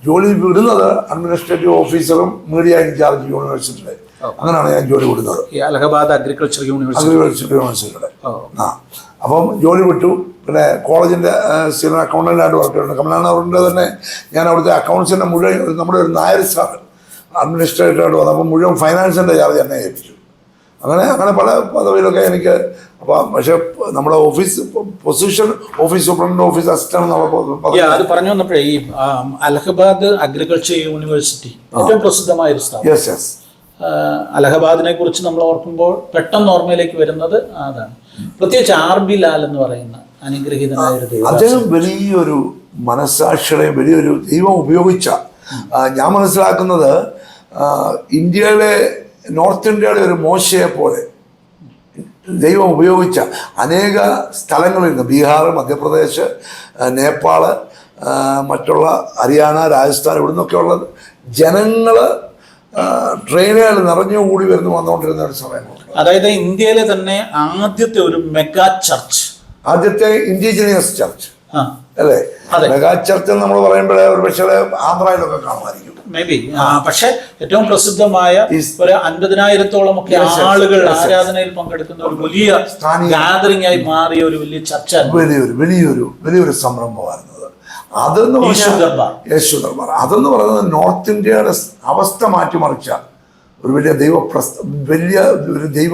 ജോലി വിടുന്നത് അഡ്മിനിസ്ട്രേറ്റീവ് ഓഫീസറും മീഡിയ ഇൻചാർജ് യൂണിവേഴ്സിറ്റിയുടെ, അങ്ങനെയാണ് ഞാൻ ജോലി വിടുന്നത്. അലഹബാദ് അഗ്രികൾച്ചർ യൂണിവേഴ്സിറ്റിയുടെ. അപ്പം ജോലി വിട്ടു. പിന്നെ കോളേജിൻ്റെ സീനിയർ അക്കൗണ്ടൻ്റായിട്ട് വർക്ക് ചെയ്തിട്ടുണ്ട്. കമലാ നെഹ്റുവിൻ്റെ തന്നെ ഞാൻ അവിടുത്തെ അക്കൗണ്ട്സിൻ്റെ മുഴുവൻ നമ്മുടെ ഒരു നായർ സാർ അഡ്മിനിസ്ട്രേറ്ററായിട്ട് വന്നപ്പോൾ മുഴുവൻ ഫൈനാൻസിൻ്റെ ചാർജ് എന്നെ ഏൽപ്പിച്ചു. അങ്ങനെ പല പദവിയിലൊക്കെ എനിക്ക്. അപ്പം പക്ഷേ നമ്മുടെ office position office superintendent, office assistant അത് പറഞ്ഞു വന്നപ്പോഴേ ഈ അലഹബാദ് അഗ്രികൾച്ചർ യൂണിവേഴ്സിറ്റി ഏറ്റവും പ്രസിദ്ധമായ ഒരു സ്ഥാപനം. Yes yes. അലഹബാദിനെ കുറിച്ച് നമ്മൾ ഓർക്കുമ്പോൾ പെട്ടെന്ന് ഓർമ്മയിലേക്ക് വരുന്നത് അതാണ്. പ്രത്യേകിച്ച് RB ലാൽ എന്ന് പറയുന്ന അനുഗ്രഹീതനായ ഒരു ദൈവം. അദ്ദേഹം വലിയൊരു മനസ്സാക്ഷിയുടെ വലിയൊരു ദൈവം ഉപയോഗിച്ച, ഞാൻ മനസ്സിലാക്കുന്നത് ഇന്ത്യയിലെ നോർത്ത് ഇന്ത്യയുടെ ഒരു മോശയെ പോലെ ദൈവം ഉപയോഗിച്ച അനേക സ്ഥലങ്ങളിൽ നിന്ന്, ബീഹാർ, മധ്യപ്രദേശ്, നേപ്പാൾ, മറ്റുള്ള ഹരിയാന, രാജസ്ഥാൻ, ഇവിടെ നിന്നൊക്കെയുള്ള ജനങ്ങൾ ട്രെയിനുകൾ നിറഞ്ഞുകൂടി വന്നുകൊണ്ടിരുന്ന ഒരു സമയമാണ്. അതായത് ഇന്ത്യയിലെ തന്നെ ആദ്യത്തെ ഒരു മെഗാ ചർച്ച്, ആദ്യത്തെ ഇൻഡിജിനിയസ് ചർച്ച് അല്ലേ? മെഗാ ചർച്ച് നമ്മൾ പറയുമ്പോഴേ ഒരു പക്ഷേ ആന്ധ്രയിലൊക്കെ കാണുമായിരിക്കും, മേ ബി. പക്ഷെ ഏറ്റവും പ്രസിദ്ധമായ ഒരു 50,000-ഓളം ഒക്കെ ആളുകൾ ആരാധനയിൽ പങ്കെടുക്കുന്ന ഒരു വലിയ ഗാദറിംഗ് ആയി മാറിയ ഒരു വലിയ ചർച്ച, വലിയൊരു സംരംഭമായിരുന്നു. അതെന്ന് യേശു ദർബാർ അതെന്ന് പറയുന്നത് നോർത്ത് ഇന്ത്യയുടെ അവസ്ഥ മാറ്റിമറിച്ച ഒരു വലിയ ദൈവ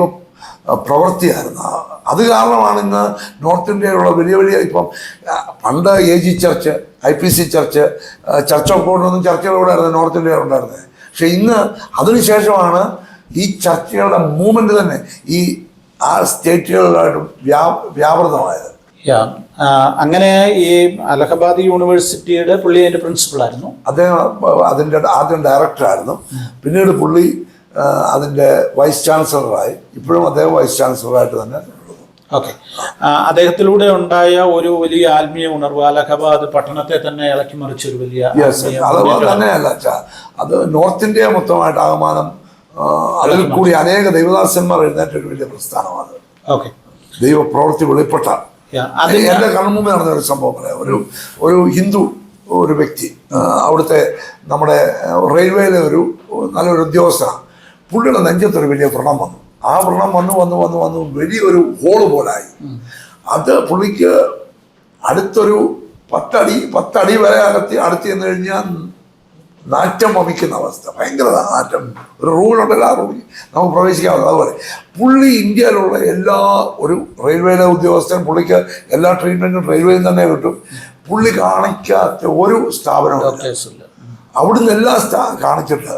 പ്രവൃത്തിയായിരുന്നു. അത് കാരണമാണ് ഇന്ന് നോർത്ത് ഇന്ത്യയിലുള്ള വലിയ ഇപ്പം പണ്ട് AG church, IPC church, church of God ചർച്ചകളിലൂടെയായിരുന്നു നോർത്ത് ഇന്ത്യയിൽ ഉണ്ടായിരുന്നത്. പക്ഷെ ഇന്ന് അതിനുശേഷമാണ് ഈ ചർച്ചകളുടെ മൂവ്മെന്റ് തന്നെ ആ സ്റ്റേറ്റുകളിലായിട്ട് വ്യാപൃതമായത്. അങ്ങനെ ഈ അലഹബാദ് യൂണിവേഴ്സിറ്റിയുടെ പുള്ളി അതിന്റെ പ്രിൻസിപ്പളായിരുന്നു. അദ്ദേഹം അതിൻ്റെ ആദ്യം ഡയറക്ടറായിരുന്നു. പിന്നീട് പുള്ളി അതിൻ്റെ വൈസ് ചാൻസലറായി. ഇപ്പോഴും അദ്ദേഹം വൈസ് ചാൻസലറായിട്ട് തന്നെ. ഓക്കെ. അദ്ദേഹത്തിലൂടെ ഉണ്ടായ ഒരു വലിയ ആത്മീയ ഉണർവ് അലഹബാദ് പട്ടണത്തെ തന്നെ ഇളക്കി മറിച്ച ഒരു വലിയ. അതുപോലെ തന്നെയല്ല, അത് നോർത്ത് ഇന്ത്യ മൊത്തമായിട്ട് ആകമാനം അതിൽ കൂടി അനേക ദൈവദാസന്മാർ എഴുന്നേറ്റ ഒരു വലിയ പ്രസ്ഥാനമാണ്. ഓക്കെ. ദൈവപ്രവൃത്തി വെളിപ്പെട്ട എൻ്റെ കൺമുമ്പിൽ നടന്ന ഒരു സംഭവം പറയാം. ഒരു ഹിന്ദു ഒരു വ്യക്തി, അവിടുത്തെ നമ്മുടെ റെയിൽവേയിലെ ഒരു നല്ലൊരു ഉദ്യോഗസ്ഥനാണ്. പുള്ളിയുടെ നെഞ്ചത്തൊരു വലിയ വ്രണം വന്നു. ആ വ്രണം വന്ന് വലിയൊരു ഹോള് പോലായി. അത് പുള്ളിക്ക് അടുത്തൊരു 10 അടി വരെ അടുത്ത് ചെന്ന് കഴിഞ്ഞാൽ നാറ്റം വമിക്കുന്ന അവസ്ഥ, ഭയങ്കര നാറ്റം. ഒരു റൂളുണ്ടല്ലോ, ആ റൂമിൽ നമുക്ക് പ്രവേശിക്കാവുന്നത്. അതുപോലെ പുള്ളി ഇന്ത്യയിലുള്ള ഒരു റെയിൽവേയിലെ ഉദ്യോഗസ്ഥൻ, പുള്ളിക്ക് എല്ലാ ട്രീറ്റ്മെൻറ്റും റെയിൽവേയിൽ തന്നെ കിട്ടും. പുള്ളി കാണിക്കാത്ത ഒരു സ്ഥാപനമില്ല. അവിടുന്ന് എല്ലാ കാണിച്ചിട്ട്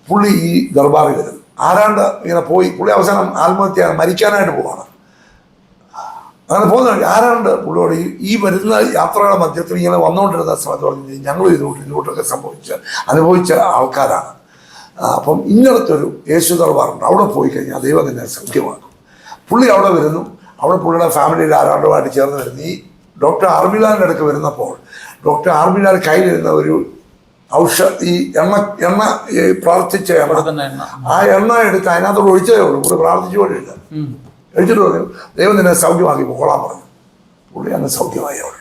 പുള്ളി ഈ ദർബാറിൽ വരും. ആരാണ്ട് ഇങ്ങനെ പോയി പുള്ളി അവസാനം ആത്മഹത്യ മരിക്കാനായിട്ട് പോവാണ്. അങ്ങനെ പോകുന്ന ആരാണ്ട് പുള്ളിയോട് ഈ വരുന്ന യാത്രകളുടെ മധ്യത്തിൽ ഇങ്ങനെ വന്നുകൊണ്ടിരുന്ന സമയത്ത് പറഞ്ഞു, ഞങ്ങൾ ഇതുകൊണ്ടൊക്കെ അനുഭവിച്ച ആൾക്കാരാണ്. അപ്പം ഇങ്ങനത്തെ ഒരു യേശു ദർബാറുണ്ട്, അവിടെ പോയി കഴിഞ്ഞാൽ ദൈവം തന്നെ സത്യമാക്കും. പുള്ളി അവിടെ വരുന്നു. അവിടെ പുള്ളിയുടെ ഫാമിലിയിൽ ആരാണ്ടുമായിട്ട് ചേർന്ന് വരുന്നു. ഈ ഡോക്ടർ RB ലാലിൻ്റെ അടുക്ക് വരുന്നപ്പോൾ ഡോക്ടർ RB ലാൽ കയ്യിലിരുന്ന ഒരു ഈ എണ്ണ പ്രാർത്ഥിച്ച ആ എണ്ണ എടുത്ത് അതിനകത്തോട് ഒഴിച്ചതേ ഉള്ളൂ. പുള്ളി പ്രാർത്ഥിച്ചു പോലില്ല. കഴിച്ചിട്ട് പറഞ്ഞു, ദൈവം തന്നെ സൗഖ്യമാക്കി പോകാൻ പറഞ്ഞു. പുള്ളി അങ്ങ് സൗഖ്യമായി അവിടെ.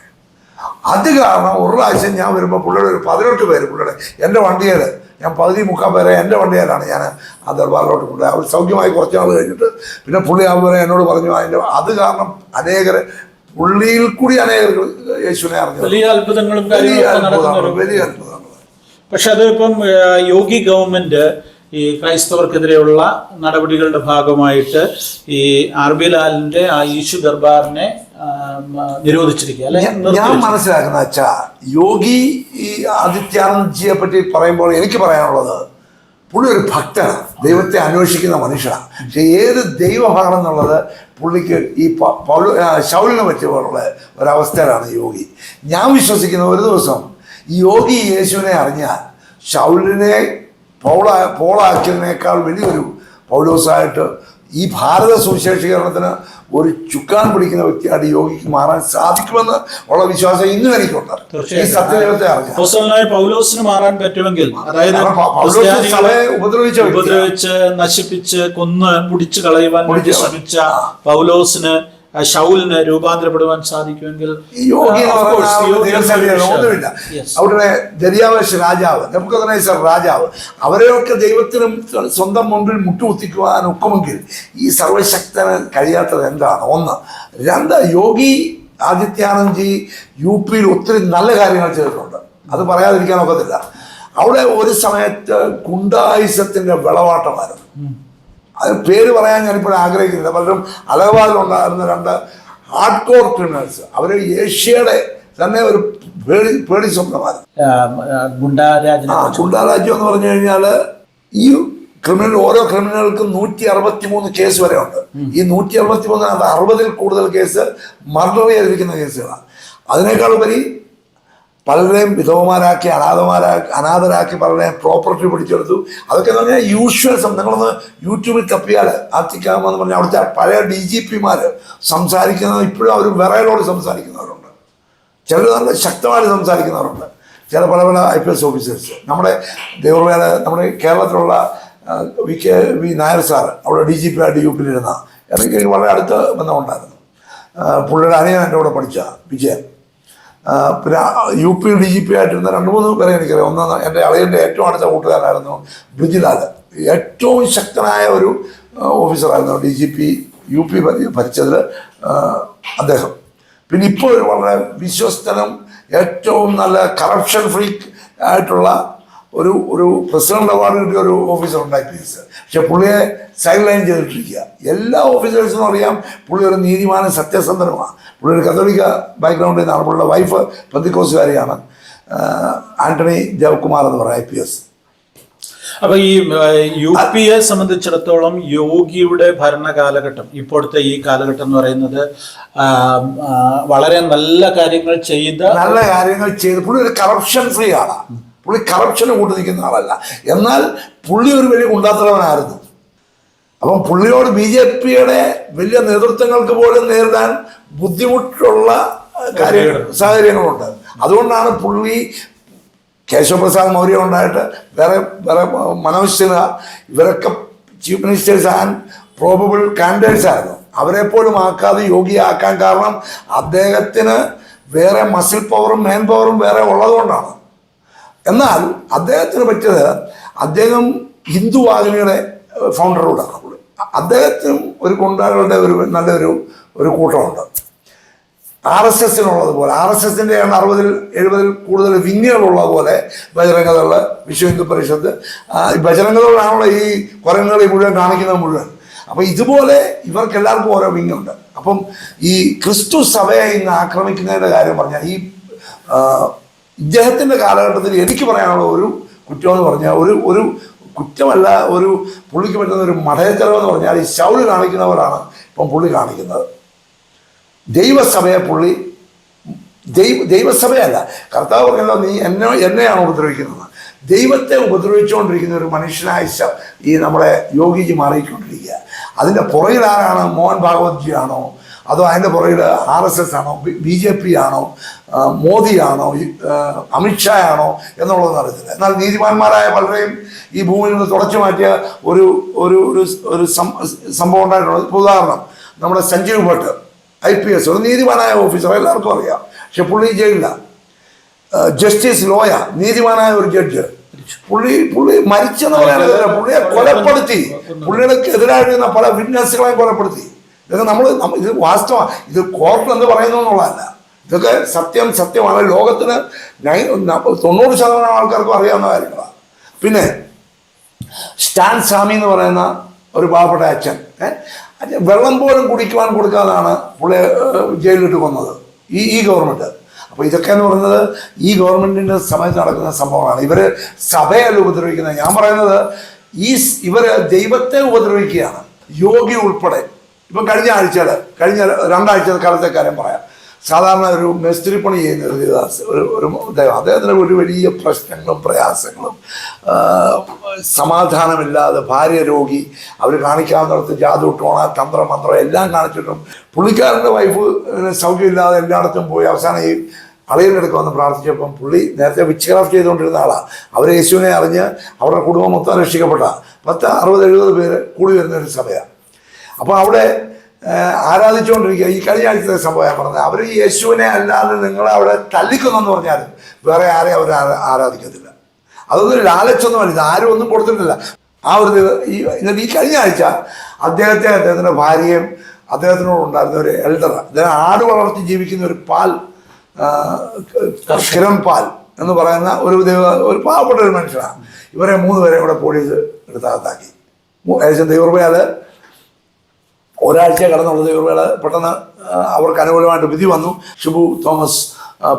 അത് കാരണം ഒരു പ്രാവശ്യം ഞാൻ വരുമ്പോൾ പുള്ളിയുടെ ഒരു 18 പേര് പുള്ളിയുടെ എൻ്റെ വണ്ടിയിൽ ഞാൻ പകുതി മുക്കാൽ പേരെ എൻ്റെ വണ്ടിയിലാണ് ഞാൻ ആ ദർബാറിലോട്ട് കൊണ്ടുപോയി. അവർ സൗഖ്യമായി കുറച്ച് നാൾ കഴിഞ്ഞിട്ട് പിന്നെ പുള്ളി അതുപോലെ എന്നോട് പറഞ്ഞു അത് കാരണം അനേകരെ പുള്ളിയിൽ കൂടി അനേകർ യേശുവിനെ അറിഞ്ഞു. വലിയ അത്ഭുതങ്ങളും വലിയ അത്ഭുതങ്ങൾ. പക്ഷെ അത് ഇപ്പം യോഗി ഗവൺമെന്റ് ഈ ക്രൈസ്തവർക്കെതിരെയുള്ള നടപടികളുടെ ഭാഗമായിട്ട് ഈ ആർ.ബി. ലാലിന്റെ ആ ഈശു ദർബാറിനെ നിരോധിച്ചിരിക്കുക അല്ലെ? ഞാൻ മനസ്സിലാക്കുന്ന വെച്ചാ യോഗി ഈ ആദിത്യാനന്ദ്ജിയെ പറ്റി പറയുമ്പോൾ എനിക്ക് പറയാനുള്ളത് പുള്ളി ഒരു ഭക്തനാണ്, ദൈവത്തെ അന്വേഷിക്കുന്ന മനുഷ്യനാണ്. പക്ഷെ ഏത് ദൈവഭാഗം എന്നുള്ളത് പുള്ളിക്ക് ഈ ശൗലിനെ പറ്റിയുള്ള ഒരവസ്ഥയിലാണ് യോഗി. ഞാൻ വിശ്വസിക്കുന്ന ഒരു ദിവസം യോഗി യേശുവിനെ അറിഞ്ഞാൽ ശൗലിനെ പോളാക്കിയതിനേക്കാൾ വലിയൊരു പൗലോസായിട്ട് ഈ ഭാരത സുവിശേഷീകരണത്തിന് ഒരു ചുക്കാൻ പിടിക്കുന്ന വ്യക്തിയായിട്ട് യോഗിക്ക് മാറാൻ സാധിക്കുമെന്ന് ഉള്ള വിശ്വാസം ഇന്നും എനിക്കുണ്ട്. ഈ സത്യദൈവത്തെ അറിഞ്ഞാൽ പൗലോസിന് മാറാൻ പറ്റുമെങ്കിൽ, അതായത് ഉപദ്രവിച്ച് നശിപ്പിച്ച് കൊന്ന് മുടിച്ചു കളയുവാൻ വേണ്ടി ശ്രമിച്ച പൗലോസിന് ശൗലിന് രൂപാന്തരപ്പെടുവാൻ സാധിക്കുമെങ്കിൽ ഒന്നുമില്ല. അവിടെ ദരിയാവേശ രാജാവ്, നെബൂഖദ്നേസർ രാജാവ്, അവരെയൊക്കെ ദൈവത്തിനും സ്വന്തം മുമ്പിൽ മുട്ടുകുത്തിക്കുവാൻ ഒക്കുമെങ്കിൽ ഈ സർവശക്തന് കഴിയാത്തത് എന്താണ്? ഒന്ന്. രണ്ട്, യോഗി ആദിത്യാനന്ദ്ജി യു.പിയിൽ ഒത്തിരി നല്ല കാര്യങ്ങൾ ചെയ്തിട്ടുണ്ട്, അത് പറയാതിരിക്കാൻ ഒക്കത്തില്ല. അവിടെ ഒരു സമയത്ത് ഗുണ്ടായുസത്തിന്റെ വിളവാട്ടമായിരുന്നു. അത് പേര് പറയാൻ ഞാനിപ്പോൾ ആഗ്രഹിക്കുന്നില്ല. പലരും അലഹബാദിലുണ്ടായിരുന്ന 2 ഹാർഡ് കോർ ക്രിമിനൽസ്, അവർ ഏഷ്യയുടെ തന്നെ ഒരു പേടി സ്വപ്നമായിരുന്നു. ഗുണ്ടാരാജ്യം എന്ന് പറഞ്ഞു കഴിഞ്ഞാൽ ഈ ഓരോ ക്രിമിനലുകൾക്കും 163 കേസ് വരെ ഉണ്ട്. ഈ 163 60-ൽ കൂടുതൽ കേസ് മർഡർ ചെയ്തിരിക്കുന്ന കേസുകളാണ്. അതിനേക്കാൾ ഉപരി പലരെയും വിധവമാരാക്കി അനാഥരാക്കി പലരെയും പ്രോപ്പർട്ടി പിടിച്ചെടുത്തു. അതൊക്കെ എന്ന് പറഞ്ഞാൽ യൂഷ്വൽ. നിങ്ങളൊന്ന് യൂട്യൂബിൽ തപ്പിയാൽ ആത്തിക്കാമെന്ന് പറഞ്ഞാൽ അവിടുത്തെ പഴയ DGPമാർ സംസാരിക്കുന്നത് ഇപ്പോഴും അവർ വിറയലോട് സംസാരിക്കുന്നവരുണ്ട്, ചിലർ നല്ല ശക്തമായിട്ട് സംസാരിക്കുന്നവരുണ്ട്, ചില പല IPS ഓഫീസേഴ്സ്. നമ്മുടെ ദേവർവേല നമ്മുടെ കേരളത്തിലുള്ള വി നായർ സാർ അവിടെ DGP ആയിട്ട് യു.പിയിലിരുന്ന എനിക്ക് വളരെ അടുത്ത ബന്ധമുണ്ടായിരുന്നു. പുള്ളിയുടെ അനിയൻ എൻ്റെ കൂടെ പഠിച്ച വിജയൻ. പിന്നെ യു.പി DGP ആയിട്ടിരുന്ന 2-3 പേരെ എനിക്കറിയാം. ഒന്ന് എൻ്റെ അളിയൻ്റെ ഏറ്റവും അടുത്ത കൂട്ടുകാരനായിരുന്നു ബ്രിജിലാൽ, ഏറ്റവും ശക്തനായ ഒരു ഓഫീസറായിരുന്നു DGP യു.പി ഭരിച്ചതിൽ അദ്ദേഹം. പിന്നെ ഇപ്പോൾ വളരെ വിശ്വസ്തനും ഏറ്റവും നല്ല കറപ്ഷൻ ഫ്രീക്ക് ആയിട്ടുള്ള ഒരു പ്രസിഡന്റ് അവാർഡ് കിട്ടിയ ഒരു ഓഫീസറുണ്ട് IPS. പക്ഷെ പുള്ളിയെ സൈഡ് ലൈൻ ചെയ്തിട്ടിരിക്കുക. എല്ലാ ഓഫീസേഴ്സിനും അറിയാം പുള്ളി ഒരു നീതിമാനും സത്യസന്ധനുമാണ്. പുള്ളി ഒരു കത്തോലിക്ക ബാക്ക്ഗ്രൗണ്ടിൽ നിന്നാണ്. പുള്ളിയുടെ വൈഫ് പെന്തിക്കോസുകാരിയാണ്, ആന്റണി ജവകുമാർ എന്ന് പറയുന്ന IPS. അപ്പൊ ഈ യു.പിയെ സംബന്ധിച്ചിടത്തോളം യോഗിയുടെ ഭരണകാലഘട്ടം, ഇപ്പോഴത്തെ ഈ കാലഘട്ടം എന്ന് പറയുന്നത് വളരെ നല്ല കാര്യങ്ങൾ ചെയ്ത് പുള്ളി ഒരു കറപ്ഷൻ ഫ്രീ ആളാണ്. പുള്ളി കറപ്ഷന് കൂട്ടു നിൽക്കുന്ന ആളല്ല. എന്നാൽ പുള്ളി ഒരു വലിയ ഗുണ്ടാത്തലവനായിരുന്നു. അപ്പം പുള്ളിയോട് BJPയുടെ വലിയ നേതൃത്വങ്ങൾക്ക് പോലും നേരിടാൻ ബുദ്ധിമുട്ടുള്ള സാഹചര്യങ്ങളുണ്ട്. അതുകൊണ്ടാണ് പുള്ളി കേശവപ്രസാദ് മൗര്യ ഉണ്ടായിട്ട് വേറെ മനോജ് സിൻഹ ഇവരൊക്കെ chief ministers and probable candidates ആയിരുന്നു. അവരെപ്പോലും ആക്കാതെ യോഗിയാക്കാൻ കാരണം അദ്ദേഹത്തിന് വേറെ മസിൽ പവറും മെയിൻ പവറും വേറെ ഉള്ളതുകൊണ്ടാണ്. എന്നാൽ അദ്ദേഹത്തിന് പറ്റിയത് അദ്ദേഹം ഹിന്ദു വാഹിനിയുടെ ഫൗണ്ടറോടാണ്. അദ്ദേഹത്തിനും ഒരു ഗുണ്ടകളുടെ നല്ലൊരു കൂട്ടമുണ്ട്. RSSനുള്ളതുപോലെ, RSSന്റെ 60-70 കൂടുതൽ വിങ്ങുകളുള്ളതുപോലെ ബജരംഗദള്, വിശ്വ ഹിന്ദു പരിഷത്ത്, ബജരംഗദളാണല്ലോ ഈ കുരങ്ങുകളെ മുഴുവൻ കാണിക്കുന്നത് മുഴുവൻ. അപ്പം ഇതുപോലെ ഇവർക്ക് എല്ലാവർക്കും ഓരോ വിങ്ങുണ്ട്. അപ്പം ഈ ക്രിസ്തു സഭയെ ഇന്ന് ആക്രമിക്കുന്നതിൻ്റെ കാര്യം പറഞ്ഞാൽ ഈ ഇദ്ദേഹത്തിൻ്റെ കാലഘട്ടത്തിൽ എനിക്ക് പറയാനുള്ള ഒരു കുറ്റമെന്ന് പറഞ്ഞാൽ ഒരു കുറ്റമല്ല, ഒരു പുള്ളിക്ക് പറ്റുന്ന ഒരു മഠയച്ചെലവെന്ന് പറഞ്ഞാൽ ഈ ശൗല് കാണിക്കുന്നവരാണ് ഇപ്പം പുള്ളി കാണിക്കുന്നത്. ദൈവസഭയെ പുള്ളി ദൈവസഭയല്ല, കർത്താവ് പറഞ്ഞല്ലോ നീ എന്നെയാണ് ഉപദ്രവിക്കുന്നത്. ദൈവത്തെ ഉപദ്രവിച്ചുകൊണ്ടിരിക്കുന്ന ഒരു മനുഷ്യനായ ഈ നമ്മുടെ യോഗിജി മാറിക്കൊണ്ടിരിക്കുക. അതിൻ്റെ പുറകിൽ ആരാണ്? മോഹൻ ഭാഗവത്ജി ആണോ, അതോ അതിൻ്റെ പുറകിൽ RSS ആണോ, BJP ആണോ, മോദിയാണോ, അമിത്ഷാ ആണോ എന്നുള്ളതെന്ന് അറിയത്തില്ല. എന്നാൽ നീതിമാന്മാരായ പലരെയും ഈ ഭൂമിയിൽ നിന്ന് തുടച്ചു മാറ്റിയ ഒരു സംഭവം ഉണ്ടായിട്ടുണ്ട്. ഇപ്പോൾ ഉദാഹരണം നമ്മുടെ സഞ്ജീവ് ഭട്ട് IPS, ഒരു നീതിമാനായ ഓഫീസർ, എല്ലാവർക്കും അറിയാം. പക്ഷെ പുള്ളി ജയിലില്ല. ജസ്റ്റിസ് ലോയ, നീതിമാനായ ഒരു ജഡ്ജ്, പുള്ളി മരിച്ചെന്ന് പറയാനല്ല, പുള്ളിയെ കൊലപ്പെടുത്തി. പുള്ളിയുടെ എതിരായിരുന്ന പല വിറ്റ്നസ്സുകളെയും കൊലപ്പെടുത്തി. ഇതൊക്കെ നമ്മൾ ഇത് വാസ്തവമാണ്. ഇത് കോർട്ട് എന്ന് പറയുന്നു എന്നുള്ളതല്ല. ഇതൊക്കെ സത്യമാണ്. ലോകത്തിന് 90% ആൾക്കാർക്കും അറിയാവുന്ന കാര്യങ്ങളാണ്. പിന്നെ സ്റ്റാൻ സാമി എന്ന് പറയുന്ന ഒരു പാവപ്പെട്ട അച്ഛൻ വെള്ളം പോലും കുടിക്കുവാൻ കൊടുക്കാതാണ് പുള്ളിയെ ജയിലിലിട്ട് കൊന്നത് ഈ ഗവൺമെൻറ്. അപ്പോൾ ഇതൊക്കെ എന്ന് പറയുന്നത് ഈ ഗവൺമെൻറ്റിൻ്റെ സമയത്ത് നടക്കുന്ന സംഭവമാണ്. ഇവർ സഭയല്ല ഉപദ്രവിക്കുന്നത്. ഞാൻ പറയുന്നത് ഇവർ ദൈവത്തെ ഉപദ്രവിക്കുകയാണ്. യോഗി ഉൾപ്പെടെ. ഇപ്പം കഴിഞ്ഞ 2 കാലത്തെ കാര്യം പറയാം. സാധാരണ ഒരു മേസ്തിരി പണി ചെയ്യുന്ന ഒരു അദ്ദേഹത്തിന് ഒരു വലിയ പ്രശ്നങ്ങളും പ്രയാസങ്ങളും, സമാധാനമില്ലാതെ, ഭാര്യ രോഗി, അവർ കാണിക്കാവുന്നിടത്ത് ജാതു ടോണ തന്ത്രമന്ത്രം എല്ലാം കാണിച്ചിട്ടും പുള്ളിക്കാരൻ്റെ വൈഫ് സൗഖ്യമില്ലാതെ എല്ലായിടത്തും പോയി അവസാനം ഈ അളിയനെടുക്കുക വന്ന് പ്രാർത്ഥിച്ചപ്പം പുള്ളി നേരത്തെ വിച്ച്ക്രാഫ്റ്റ് ചെയ്തുകൊണ്ടിരുന്ന ആളാണ്. അവർ യേശുവിനെ അറിഞ്ഞ് അവരുടെ കുടുംബം മൊത്തം രക്ഷിക്കപ്പെട്ട 60-70 പേര് കൂടി വരുന്നൊരു സഭയാണ്. അപ്പോൾ അവിടെ ആരാധിച്ചുകൊണ്ടിരിക്കുക. ഈ കഴിഞ്ഞ ആഴ്ചത്തെ സംഭവം ഞാൻ പറഞ്ഞത്, അവർ ഈ യേശുവിനെ അല്ലാതെ നിങ്ങളെ അവിടെ തല്ലിക്കൊന്നെന്ന് പറഞ്ഞാലും വേറെ ആരെയും അവർ ആരാധിക്കത്തില്ല. അതൊന്നും ലാലച്ചൊന്നുമല്ല. ഇത് ആരും ഒന്നും കൊടുത്തിട്ടില്ല. ആ ഒരു ഈ കഴിഞ്ഞ ആഴ്ച അദ്ദേഹത്തിൻ്റെ ഭാര്യയും അദ്ദേഹത്തിനോടുണ്ടായിരുന്ന ഒരു എൽഡർ, അദ്ദേഹം ആട് വളർത്തി ജീവിക്കുന്ന ഒരു കിരം പാൽ എന്ന് പറയുന്ന ഒരു പാവപ്പെട്ട ഒരു മനുഷ്യനാണ്. ഇവരെ 3 പേരെ ഇവിടെ പോലീസ് എടുത്തകത്താക്കി. ഏകദേശം ദൈവകൃപയാൽ ഒരാഴ്ച കടന്നുള്ളത് ഇവരുടെ പെട്ടെന്ന് അവർക്ക് അനുകൂലമായിട്ട് വിധി വന്നു. ഷിബു തോമസ്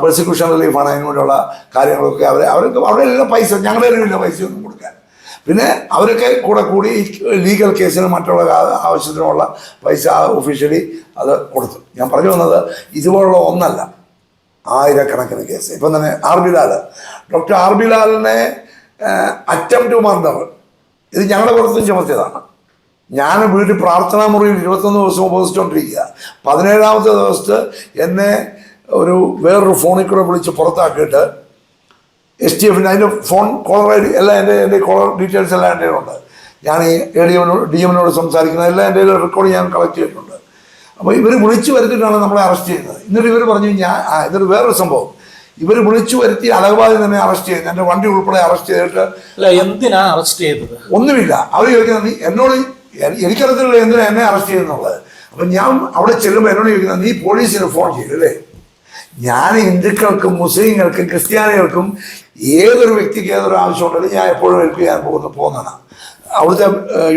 പ്രോസിക്യൂഷൻ റിലീഫാണ് അതിനുള്ള കാര്യങ്ങളൊക്കെ. അവർക്ക് അവിടെ എല്ലാം പൈസ, ഞങ്ങളുടെ കയ്യിലില്ല പൈസയൊന്നും കൊടുക്കാൻ. പിന്നെ അവരൊക്കെ കൂടി ലീഗൽ കേസിന് മറ്റുള്ള ആവശ്യത്തിനുള്ള പൈസ ഒഫീഷ്യലി അത് കൊടുത്തു. ഞാൻ പറഞ്ഞു വന്നത് ഇതുപോലുള്ള ഒന്നല്ല, ആയിരക്കണക്കിന് കേസ്. ഇപ്പം തന്നെ ഡോക്ടർ ആർ ബി ലാലിനെ അറ്റംപ്റ്റ് മർഡർ ഇത് ഞങ്ങളുടെ പുറത്തും ചുമത്തിയതാണ്. ഞാൻ വീട്ടിൽ പ്രാർത്ഥനാ മുറിയിൽ 21 ദിവസം ഉപസിച്ചുകൊണ്ടിരിക്കുക. 17ാമത്തെ ദിവസത്ത് എന്നെ വേറൊരു ഫോണിൽ കൂടെ വിളിച്ച് പുറത്താക്കിയിട്ട് STFൻ്റെ അതിൻ്റെ ഫോൺ കോളർ ID എല്ലാം എൻ്റെ കോളർ ഡീറ്റെയിൽസ് എല്ലാം എൻ്റെ ഉണ്ട്. ഞാൻ ഈ DMനോട് സംസാരിക്കുന്നത് എല്ലാം എൻ്റെ റെക്കോർഡ് ഞാൻ കളക്ട് ചെയ്തിട്ടുണ്ട്. അപ്പോൾ ഇവർ വിളിച്ചു വരുത്തിയിട്ടാണ് നമ്മളെ അറസ്റ്റ് ചെയ്യുന്നത്. എന്നിട്ട് ഇവർ പറഞ്ഞു ഇതൊരു വേറൊരു സംഭവം, ഇവർ വിളിച്ചു വരുത്തി അലഹബാദിൽ തന്നെ അറസ്റ്റ് ചെയ്യുന്നത്, എൻ്റെ വണ്ടി ഉൾപ്പെടെ അറസ്റ്റ് ചെയ്തിട്ട്. എന്തിനാണ് അറസ്റ്റ് ചെയ്തത്? ഒന്നുമില്ല. അവർ ചോദിക്കുന്നത് എന്നോട് എനിക്കറിയത്തില്ല എന്തിനാ എന്നെ അറസ്റ്റ് ചെയ്യുന്നുള്ളത്. അപ്പം ഞാൻ അവിടെ ചെല്ലുമ്പോൾ എന്നോട് ചോദിക്കുന്നത് നീ പോലീസിന് ഫോൺ ചെയ്തല്ലേ? ഞാൻ ഹിന്ദുക്കൾക്കും മുസ്ലിങ്ങൾക്കും ക്രിസ്ത്യാനികൾക്കും ഏതൊരു വ്യക്തിക്ക് ഏതൊരു ആവശ്യമുണ്ടെങ്കിലും ഞാൻ എപ്പോഴും ഹെൽപ്പ് ചെയ്യാൻ പോകുന്നതാണ്. അവിടുത്തെ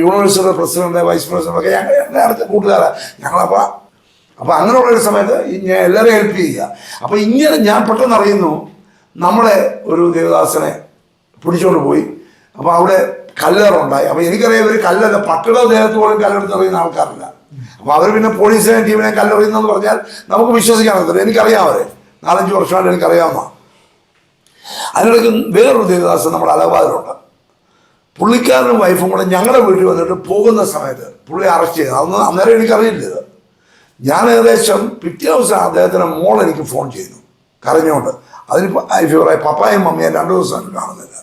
യൂണിവേഴ്സിറ്റിയുടെ പ്രസിഡന്റ്, വൈസ് പ്രസിഡൻ്റൊക്കെ ഞങ്ങളുടെ അടുത്ത കൂട്ടുകാരാണ് അപ്പോൾ അങ്ങനെയുള്ളൊരു സമയത്ത് ഞാൻ എല്ലാവരെയും ഹെൽപ്പ് ചെയ്യുക. അപ്പോൾ ഇങ്ങനെ ഞാൻ പെട്ടെന്ന് അറിയുന്നു നമ്മളെ ഒരു ദേവദാസനെ പിടിച്ചുകൊണ്ട് പോയി. അപ്പോൾ അവിടെ കല്ലേറുണ്ടായി. അപ്പോൾ എനിക്കറിയാം ഇവർ കല്ലല്ല, പട്ടിയുടെ ദേഹത്ത് പോലും കല്ലെടുത്ത് എറിയുന്ന ആൾക്കാരല്ല. അപ്പോൾ അവർ പിന്നെ പോലീസിനെ ടീമിനെ കല്ലെറിയുന്നതെന്ന് പറഞ്ഞാൽ നമുക്ക് വിശ്വസിക്കാൻ പറ്റില്ല. എനിക്കറിയാം അവരെ 4-5 വർഷമായിട്ട് എനിക്കറിയാവുന്ന. അതിനിടയ്ക്ക് വേറൊരു ദേവദാസൻ നമ്മുടെ അലഹബാദിലുണ്ട്. പുള്ളിക്കാരനും വൈഫും കൂടെ ഞങ്ങളുടെ വീട്ടിൽ വന്നിട്ട് പോകുന്ന സമയത്ത് പുള്ളി അറസ്റ്റ് ചെയ്തു. അന്നേരം എനിക്കറിയില്ല ഇത്. ഞാൻ ഏകദേശം പിറ്റേ ദിവസം അദ്ദേഹത്തിൻ്റെ മോൾ എനിക്ക് ഫോൺ ചെയ്തു കരഞ്ഞുകൊണ്ട്. അതിന് ഫീവറായി പപ്പായും മമ്മിയും 2 ദിവസം കാണുന്നില്ല.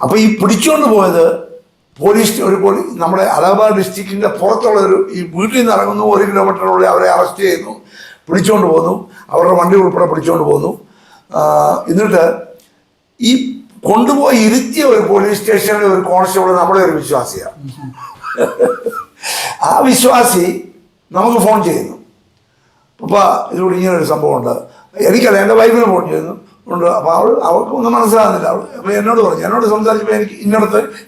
അപ്പോൾ ഈ പിടിച്ചുകൊണ്ട് പോയത് നമ്മുടെ അലഹബാദ് ഡിസ്ട്രിക്റ്റിൻ്റെ പുറത്തുള്ള ഈ വീട്ടിൽ നിന്ന് ഇറങ്ങുന്നു, 1 കിലോമീറ്ററിനുള്ളിൽ അവരെ അറസ്റ്റ് ചെയ്യുന്നു, പിടിച്ചുകൊണ്ട് പോകുന്നു, അവരുടെ വണ്ടി ഉൾപ്പെടെ പിടിച്ചുകൊണ്ട് പോകുന്നു. എന്നിട്ട് ഈ കൊണ്ടുപോയി ഇരുത്തിയ ഒരു പോലീസ് സ്റ്റേഷനിലെ ഒരു കോൺസ്റ്റബിൾ നമ്മുടെ ഒരു വിശ്വാസിയാണ്. ആ വിശ്വാസി നമുക്ക് ഫോൺ ചെയ്യുന്നു, അപ്പോൾ ഇതിലൂടെ ഇങ്ങനൊരു സംഭവമുണ്ട്. എനിക്കല്ല, എൻ്റെ വൈഫിന് ഫോൺ ചെയ്യുന്നു ഉണ്ട്. അപ്പോൾ അവൾക്കൊന്നും മനസ്സിലാകുന്നില്ല. അപ്പോൾ എന്നോട് സംസാരിച്ചപ്പോൾ എനിക്ക്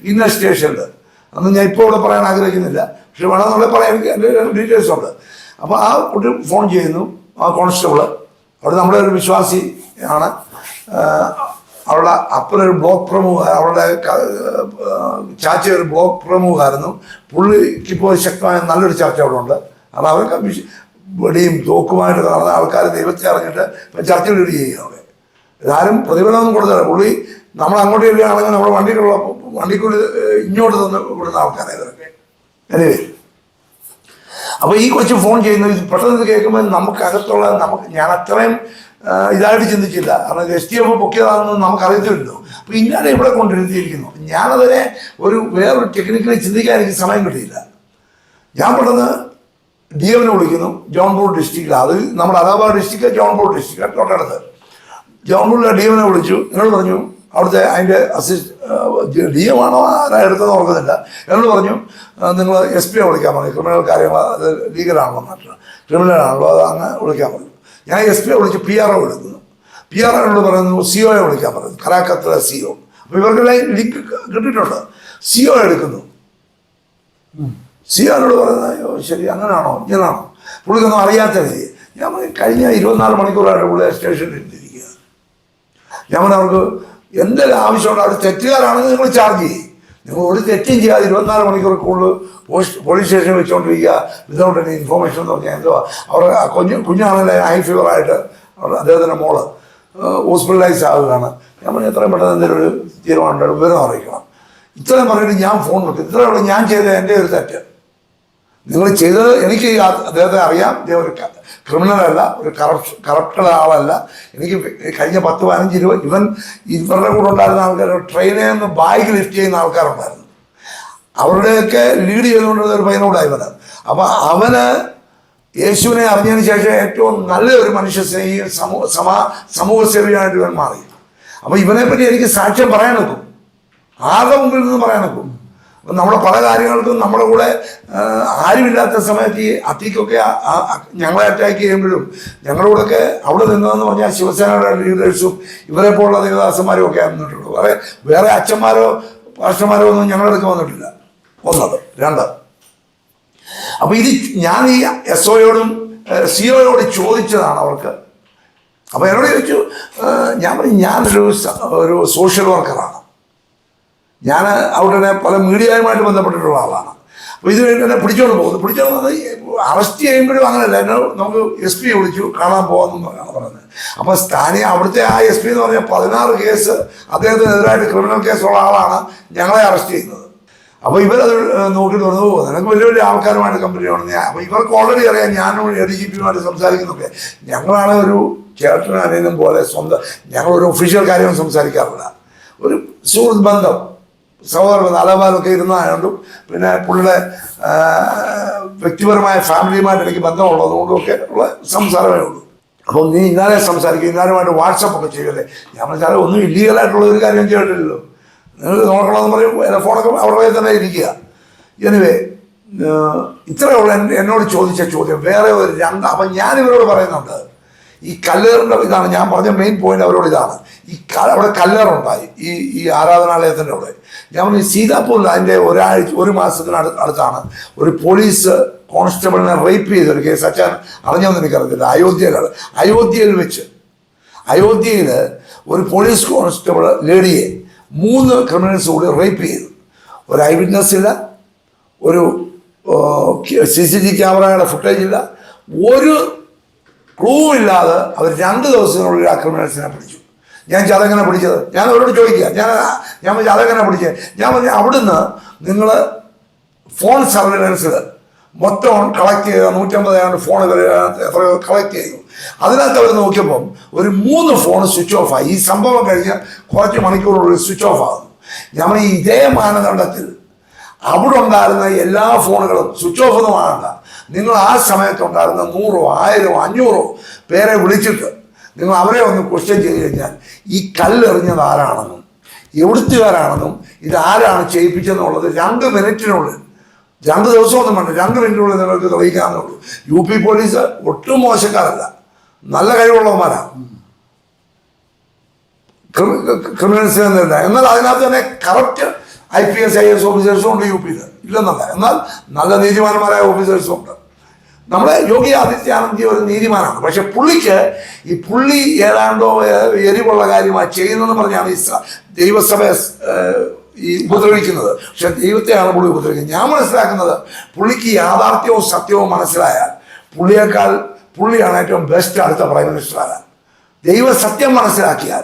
ഇന്ന സ്റ്റേഷനിൽ അന്ന് ഞാൻ ഇപ്പോൾ ഇവിടെ പറയാൻ ആഗ്രഹിക്കുന്നില്ല, പക്ഷെ വേണമെന്നുള്ള പറയാൻ എനിക്ക് എൻ്റെ ഡീറ്റെയിൽസ് ഉണ്ട്. അപ്പോൾ ആ കുട്ടി ഫോൺ ചെയ്യുന്നു, ആ കോൺസ്റ്റബിൾ അവിടെ നമ്മുടെ ഒരു വിശ്വാസി ആണ്. അവളുടെ അപ്പനൊരു ബ്ലോക്ക് പ്രമുഖ, അവളുടെ ചാച്ച ഒരു ബ്ലോക്ക് പ്രമുഖായിരുന്നു. പുള്ളിക്കിപ്പോൾ ശക്തമായ നല്ലൊരു ചർച്ച അവിടെ ഉണ്ട്. കാരണം അവർക്ക് വെടിയും തോക്കുമായിട്ട് നടന്ന ആൾക്കാർ ദൈവത്തെ അറിഞ്ഞിട്ട് ഇപ്പം ചർച്ച ലീഡ് ചെയ്യുക. അവിടെ ഇതാരും പ്രതിഫലമൊന്നും കൊടുത്തില്ല. പുള്ളി നമ്മൾ അങ്ങോട്ട് ചെല്ലുകയാണെങ്കിൽ നമ്മുടെ വണ്ടിക്കുള്ളിൽ ഇങ്ങോട്ട് തന്ന് വിടുന്ന ആൾക്കാരെ ഇതൊക്കെ. എനിവേ, അപ്പോൾ ഈ കൊച്ചു ഫോൺ ചെയ്യുന്നു. ഇത് പെട്ടെന്ന് കേൾക്കുമ്പോൾ നമുക്കകത്തുള്ള ഞാൻ അത്രയും ഇതായിട്ട് ചിന്തിച്ചില്ല. കാരണം STF പൊക്കിയതാണെന്ന് നമുക്കറിയത്തില്ലല്ലോ. അപ്പോൾ ഇന്നാലെ ഇവിടെ കൊണ്ടിരുത്തിയിരിക്കുന്നു. ഞാനതിനെ വേറൊരു ടെക്നിക്കലി ചിന്തിക്കാൻ എനിക്ക് സമയം കിട്ടിയില്ല. ഞാൻ പെട്ടെന്ന് DMനെ വിളിക്കുന്നു, ജോൺപൂർ ഡിസ്ട്രിക്റ്റിൽ. അത് നമ്മുടെ അലഹബാദ് ഡിസ്ട്രിക്റ്റ്, ജോൺപൂർ ഡിസ്ട്രിക്റ്റ് തൊട്ടടുത്ത്. ജോൺപൂരിലെ DMനെ വിളിച്ചു. എന്നോട് പറഞ്ഞു അവിടുത്തെ അതിൻ്റെ ഡി എം ആണോ ആരാ എടുത്തതെന്ന് ഓർക്കുന്നില്ല. എന്നോട് പറഞ്ഞു നിങ്ങൾ എസ് പിയെ വിളിക്കാൻ പറഞ്ഞു, ക്രിമിനൽ കാര്യങ്ങൾ അത് ലീഗലാണല്ലോ നാട്ടിൽ, ക്രിമിനലാണല്ലോ അത് അങ്ങ് വിളിക്കാൻ പറഞ്ഞു. ഞാൻ എസ് പിയെ വിളിച്ച് പി ആർ ഒ എടുക്കുന്നു. പി ആർ ഒയോട് പറയുന്നു സിഒയെ വിളിക്കാൻ പറയുന്നു, കരാക്കത്തിലെ സിഒ. അപ്പോൾ ഇവർക്കെല്ലാം ലിങ്ക് കിട്ടിയിട്ടുണ്ട്. സിഒ എടുക്കുന്നു. സിഒനോട് പറയുന്നത് അയ്യോ ശരി അങ്ങനെയാണോ ഇങ്ങനാണോ, പുള്ളിക്കൊന്നും അറിയാത്ത രീതി. ഞാൻ കഴിഞ്ഞ 24 മണിക്കൂറായിട്ട് പുള്ളി സ്റ്റേഷനിൽ ഇരുന്നിരിക്കുക. ഞാൻ അവർക്ക് എന്തെങ്കിലും ആവശ്യമുണ്ട്, അവർ തെറ്റുകാരാണെങ്കിൽ നിങ്ങൾ ചാർജ് ചെയ്യും. നിങ്ങൾ ഒരു തെറ്റും ചെയ്യാതെ 24 മണിക്കൂർ കൂടുതൽ പോലീസ് സ്റ്റേഷനിൽ വെച്ചുകൊണ്ടിരിക്കുക വിതൗട്ട് എനി ഇൻഫോർമേഷൻ എന്ന് പറഞ്ഞാൽ എന്തുവാ. അവർ കുഞ്ഞാണല്ലേ ഹൈ ഫീവറായിട്ട് അദ്ദേഹത്തിൻ്റെ മോള് ഹോസ്പിറ്റലൈസ് ആവുകയാണ്. ഞാൻ പറഞ്ഞു എത്രയും പെട്ടെന്ന് എന്തെങ്കിലും ഒരു തീരുമാനം വിവരം അറിയിക്കണം. ഇത്രയും പറഞ്ഞിട്ട് ഞാൻ ഫോൺ വെക്കും. ഇത്രയുള്ള ഞാൻ ചെയ്ത എൻ്റെ ഒരു തെറ്റ്. നിങ്ങൾ ചെയ്തത് എനിക്ക് അദ്ദേഹത്തെ അറിയാം. ഇദ്ദേഹം ഒരു ക്രിമിനലല്ല, ഒരു കറപ്റ്റഡ് ആളല്ല. എനിക്ക് കഴിഞ്ഞ 10-15-20 ഇവരുടെ കൂടെ ഉണ്ടായിരുന്ന ആൾക്കാർ ട്രെയിനിൽ നിന്ന് ബാഗ് ലിഫ്റ്റ് ചെയ്യുന്ന ആൾക്കാരുണ്ടായിരുന്നു. അവരുടെയൊക്കെ ലീഡ് ചെയ്തുകൊണ്ടിരുന്ന ഒരു പയ്യനോടായിരുന്നു. അപ്പം അവന് യേശുവിനെ അറിഞ്ഞതിന് ശേഷം ഏറ്റവും നല്ല ഒരു മനുഷ്യസ്നേഹിയും സമൂഹ സേവകനായിട്ട് ഇവൻ മാറി. അപ്പോൾ ഇവനെപ്പറ്റി എനിക്ക് സാക്ഷ്യം പറയാൻ നിൽക്കും, ആരുടെ മുമ്പിൽ നിന്ന് പറയാൻ നിൽക്കും. നമ്മുടെ പല കാര്യങ്ങൾക്കും നമ്മുടെ കൂടെ ആരുമില്ലാത്ത സമയത്ത് ഈ അത്തിക്കൊക്കെ ഞങ്ങളെ അറ്റാക്ക് ചെയ്യുമ്പോഴും ഞങ്ങളുടെ കൂടെയൊക്കെ അവിടെ നിന്നതെന്ന് പറഞ്ഞാൽ ശിവസേനയുടെ ലീഡേഴ്സും ഇവരെ പോലുള്ള ദേവദാസന്മാരും ഒക്കെ വന്നിട്ടുള്ളൂ. വേറെ അച്ഛന്മാരോ പാസ്റ്റർമാരോ ഒന്നും ഞങ്ങളുടെ അടുത്ത് വന്നിട്ടില്ല. ഒന്നത്. രണ്ട്, അപ്പോൾ ഇത് ഞാൻ ഈ എസ് ഒയോടും സിഒയോട് ചോദിച്ചതാണ് അവർക്ക്. അപ്പോൾ എന്നോട് ചോദിച്ചു, ഞാൻ പറഞ്ഞു ഞാനൊരു സോഷ്യൽ വർക്കറാണ്, ഞാൻ അവിടെ പല മീഡിയയുമായിട്ട് ബന്ധപ്പെട്ടിട്ടുള്ള ആളാണ്. അപ്പോൾ ഇത് കഴിഞ്ഞ് എന്നെ പിടിച്ചോണ്ട് പോകുന്നത് അറസ്റ്റ് ചെയ്യുമ്പോഴും അങ്ങനെയല്ല, എന്നെ നമുക്ക് എസ് പി വിളിച്ചു കാണാൻ പോകാമെന്നാണ് പറഞ്ഞത്. അപ്പോൾ സ്ഥാനീയ അവിടുത്തെ ആ എസ് പി എന്ന് പറഞ്ഞാൽ 16 കേസ് അദ്ദേഹത്തിനെതിരായിട്ട് ക്രിമിനൽ കേസുള്ള ആളാണ് ഞങ്ങളെ അറസ്റ്റ് ചെയ്യുന്നത്. അപ്പോൾ ഇവരത് നോക്കിയിട്ട് പറഞ്ഞു നിനക്ക് വലിയ വലിയ ആൾക്കാരുമായിട്ട് കമ്പനി വേണം. അപ്പോൾ ഇവർക്ക് ഓൾറെഡി അറിയാം ഞാനും ADGPയുമായിട്ട് സംസാരിക്കുന്നൊക്കെ. ഞങ്ങളാണ് ഒരു ചേട്ടനും അനിയനും പോലെ സ്വന്തം, ഞങ്ങളൊരു ഒഫീഷ്യൽ കാര്യവും സംസാരിക്കാറില്ല. ഒരു സുഹൃത്ത് ബന്ധം, സഹോദര ബന്ധം, അലഹാബാദൊക്കെ ഇരുന്നതായതുകൊണ്ടും പിന്നെ പുള്ളിയുടെ വ്യക്തിപരമായ ഫാമിലിയുമായിട്ട് എനിക്ക് ബന്ധമുള്ളതുകൊണ്ടുമൊക്കെ ഉള്ള സംസാരമേ ഉള്ളൂ. അപ്പം നീ ഇന്നാലെ സംസാരിക്കും, ഇന്നാലുമായിട്ട് വാട്സപ്പൊക്കെ ചെയ്യുമല്ലേ. ഞാൻ പറഞ്ഞാൽ ഒന്നും ഇല്ലീഗലായിട്ടുള്ള ഒരു കാര്യം ചെയ്തിട്ടില്ലല്ലോ, നിങ്ങൾ നോക്കണമെന്ന് പറയും. ഫോണൊക്കെ അവരുടെ തന്നെ ഇരിക്കുക. എനിവേ ഇത്രയുള്ള എന്നോട് ചോദിച്ച ചോദ്യം വേറെ ഒരു അപ്പം ഞാൻ ഇവരോട് പറയുന്നുണ്ട്, ഈ കല്ലേറിൻ്റെ ഇതാണ് ഞാൻ പറഞ്ഞ മെയിൻ പോയിന്റ് അവരോട് ഇതാണ്. അവിടെ കല്ലേറുണ്ടായി ഈ ആരാധനാലയത്തിൻ്റെ അവിടെ. ഞാൻ പറഞ്ഞു സീതാപൂരിൽ അതിൻ്റെ ഒരു മാസത്തിന് അടുത്താണ് ഒരു പോലീസ് കോൺസ്റ്റബിളിനെ റേപ്പ് ചെയ്തൊരു കേസ്. അച്ഛൻ അറിഞ്ഞോന്ന് എനിക്കറിയില്ല. അയോധ്യയിൽ വെച്ച് ഒരു പോലീസ് കോൺസ്റ്റബിൾ ലേഡിയെ 3 ക്രിമിനൽസ് കൂടി റേപ്പ് ചെയ്തു. ഒരു ഐ വിറ്റ്നസ് ഇല്ല, ഒരു CCTV ക്യാമറയുടെ ഫുട്ടേജ് ഇല്ല, ഒരു ക്ലൂ ഇല്ലാതെ അവർ 2 ദിവസത്തിനുള്ളിൽ ആ ക്രിമിനൽസിനെ പിടിച്ചു. ഞാൻ അതെങ്ങനെ പിടിച്ചത്? ഞാൻ അവരോട് ചോദിക്കുക, ഞാൻ അതെങ്ങനെ പിടിച്ചത്? ഞാൻ പറഞ്ഞു അവിടുന്ന് നിങ്ങൾ ഫോൺ സർവൈലൻസിൽ മൊത്തം കളക്ട് ചെയ്ത 150 ഫോണുകൾ എത്രയോ കളക്ട് ചെയ്തു. അതിനകത്ത് അവർ നോക്കിയപ്പം ഒരു 3 ഫോൺ സ്വിച്ച് ഓഫ് ആയി. ഈ സംഭവം കഴിഞ്ഞ് കുറച്ച് മണിക്കൂറുള്ളിൽ സ്വിച്ച് ഓഫ് ആകുന്നു. നമ്മൾ ഇതേ മാനദണ്ഡത്തിൽ അവിടെ ഉണ്ടായിരുന്ന എല്ലാ ഫോണുകളും സ്വിച്ച് ഓഫ് ഒന്നും ആകണ്ട. നിങ്ങൾ ആ സമയത്തുണ്ടായിരുന്ന 100, 1000, 500 പേരെ വിളിച്ചിട്ട് നിങ്ങൾ അവരെ ഒന്ന് ക്വസ്റ്റ്യൻ ചെയ്ത് കഴിഞ്ഞാൽ ഈ കല്ലെറിഞ്ഞത് ആരാണെന്നും എവിടുത്തുകാരാണെന്നും ഇതാരാണ് ചെയ്യിപ്പിച്ചെന്നുള്ളത് 2 മിനിറ്റിനുള്ളിൽ, 2 ദിവസമൊന്നും വേണ്ട, 2 മിനിറ്റിനുള്ളിൽ നിങ്ങൾക്ക് തെളിയിക്കാവുന്നുള്ളൂ. UP പോലീസ് ഒട്ടും മോശക്കാരല്ല, നല്ല കഴിവുള്ളവന്മാരാണ്. ക്രിമിനൽസിനെ നേരിടാൻ. എന്നാൽ അതിനകത്ത് തന്നെ കറക്റ്റ് IPS IAS ഓഫീസേഴ്സും ഉണ്ട് UPയിൽ, ഇല്ലെന്നല്ല. എന്നാൽ നല്ല നീതിമാന്മാരായ ഓഫീസേഴ്സും ഉണ്ട്. നമ്മുടെ യോഗി ആദിത്യനാഥ് ഒരു നീതിമാനാണ്. പക്ഷെ പുള്ളി ഏതാണ്ടോ എരിവുള്ള കാര്യമാണ് ചെയ്യുന്നതെന്ന് പറഞ്ഞാണ് ഈ ദൈവസഭയെ ഉപദ്രവിക്കുന്നത്. പക്ഷെ ദൈവത്തെയാണ് പുള്ളി ഉപദ്രവിക്കുന്നത്. ഞാൻ മനസ്സിലാക്കുന്നത് പുള്ളിക്ക് യാഥാർത്ഥ്യവും സത്യവും മനസ്സിലായാൽ പുള്ളിയാണ് ഏറ്റവും ബെസ്റ്റ് അടുത്ത പ്രൈം മിനിസ്റ്ററാകാൻ. ദൈവസത്യം മനസ്സിലാക്കിയാൽ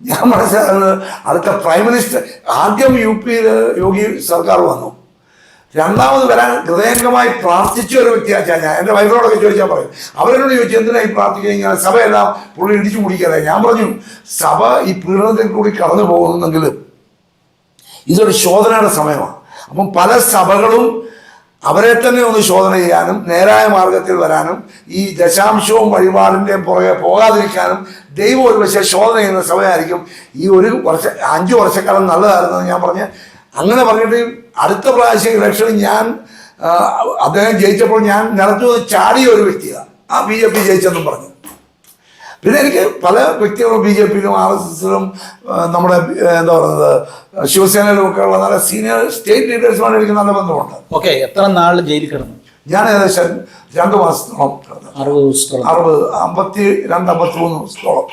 ഞാൻ മനസ്സിലാക്കുന്നത് അടുത്ത പ്രൈം മിനിസ്റ്റർ. ആദ്യം UPയിൽ യോഗി സർക്കാർ വന്നു, രണ്ടാമത് വരാൻ ഹൃദയംഗമായി പ്രാർത്ഥിച്ച ഒരു വ്യക്തിയാച്ചാൽ ഞാൻ എൻ്റെ വൈഫിനോടൊക്കെ ചോദിച്ചാൽ പറയും. അവരോട് ചോദിച്ചു എന്തിനായി പ്രാർത്ഥിക്കുക, സഭയെല്ലാം പുള്ളി ഇടിച്ചു മുടിക്കാതെ. ഞാൻ പറഞ്ഞു സഭ ഈ പീഡനത്തിൽ കൂടി കടന്നു പോകുന്നെങ്കിലും ഇതൊരു ശോധനയുടെ സമയമാണ്. അപ്പം പല സഭകളും അവരെ തന്നെ ഒന്ന് ശോധന ചെയ്യാനും നേരായ മാർഗത്തിൽ വരാനും ഈ ദശാംശവും വഴിപാടിൻ്റെയും പുറകെ പോകാതിരിക്കാനും ദൈവം ഒരു പക്ഷേ ശോധന ചെയ്യുന്ന സമയമായിരിക്കും. ഈ 5 വർഷക്കാലം നല്ലതായിരുന്നു ഞാൻ പറഞ്ഞ് അങ്ങനെ പറഞ്ഞിട്ട് അടുത്ത പ്രാവശ്യം ഇലക്ഷനിൽ ഞാൻ അദ്ദേഹം ജയിച്ചപ്പോൾ ഞാൻ നിലത്തു ചാടിയ ഒരു വ്യക്തിയാണ് ആ BJP ജയിച്ചെന്നും പറഞ്ഞു. പിന്നെ എനിക്ക് പല വ്യക്തികളും BJPയിലും RSSലും നമ്മുടെ എന്താ പറയുന്നത് ശിവസേനയിലും ഒക്കെ ഉള്ള നല്ല സീനിയർ സ്റ്റേറ്റ് ലീഡേഴ്സുമാണ് എനിക്ക് നല്ല ബന്ധമുണ്ട്. ഓക്കെ, എത്ര നാൾ ജയിലിൽ കിടന്നു? ഞാൻ ഏകദേശം 2 മാസത്തോളം കിടന്നു. 60 ദിവസത്തോളം. 52-53 ദിവസത്തോളം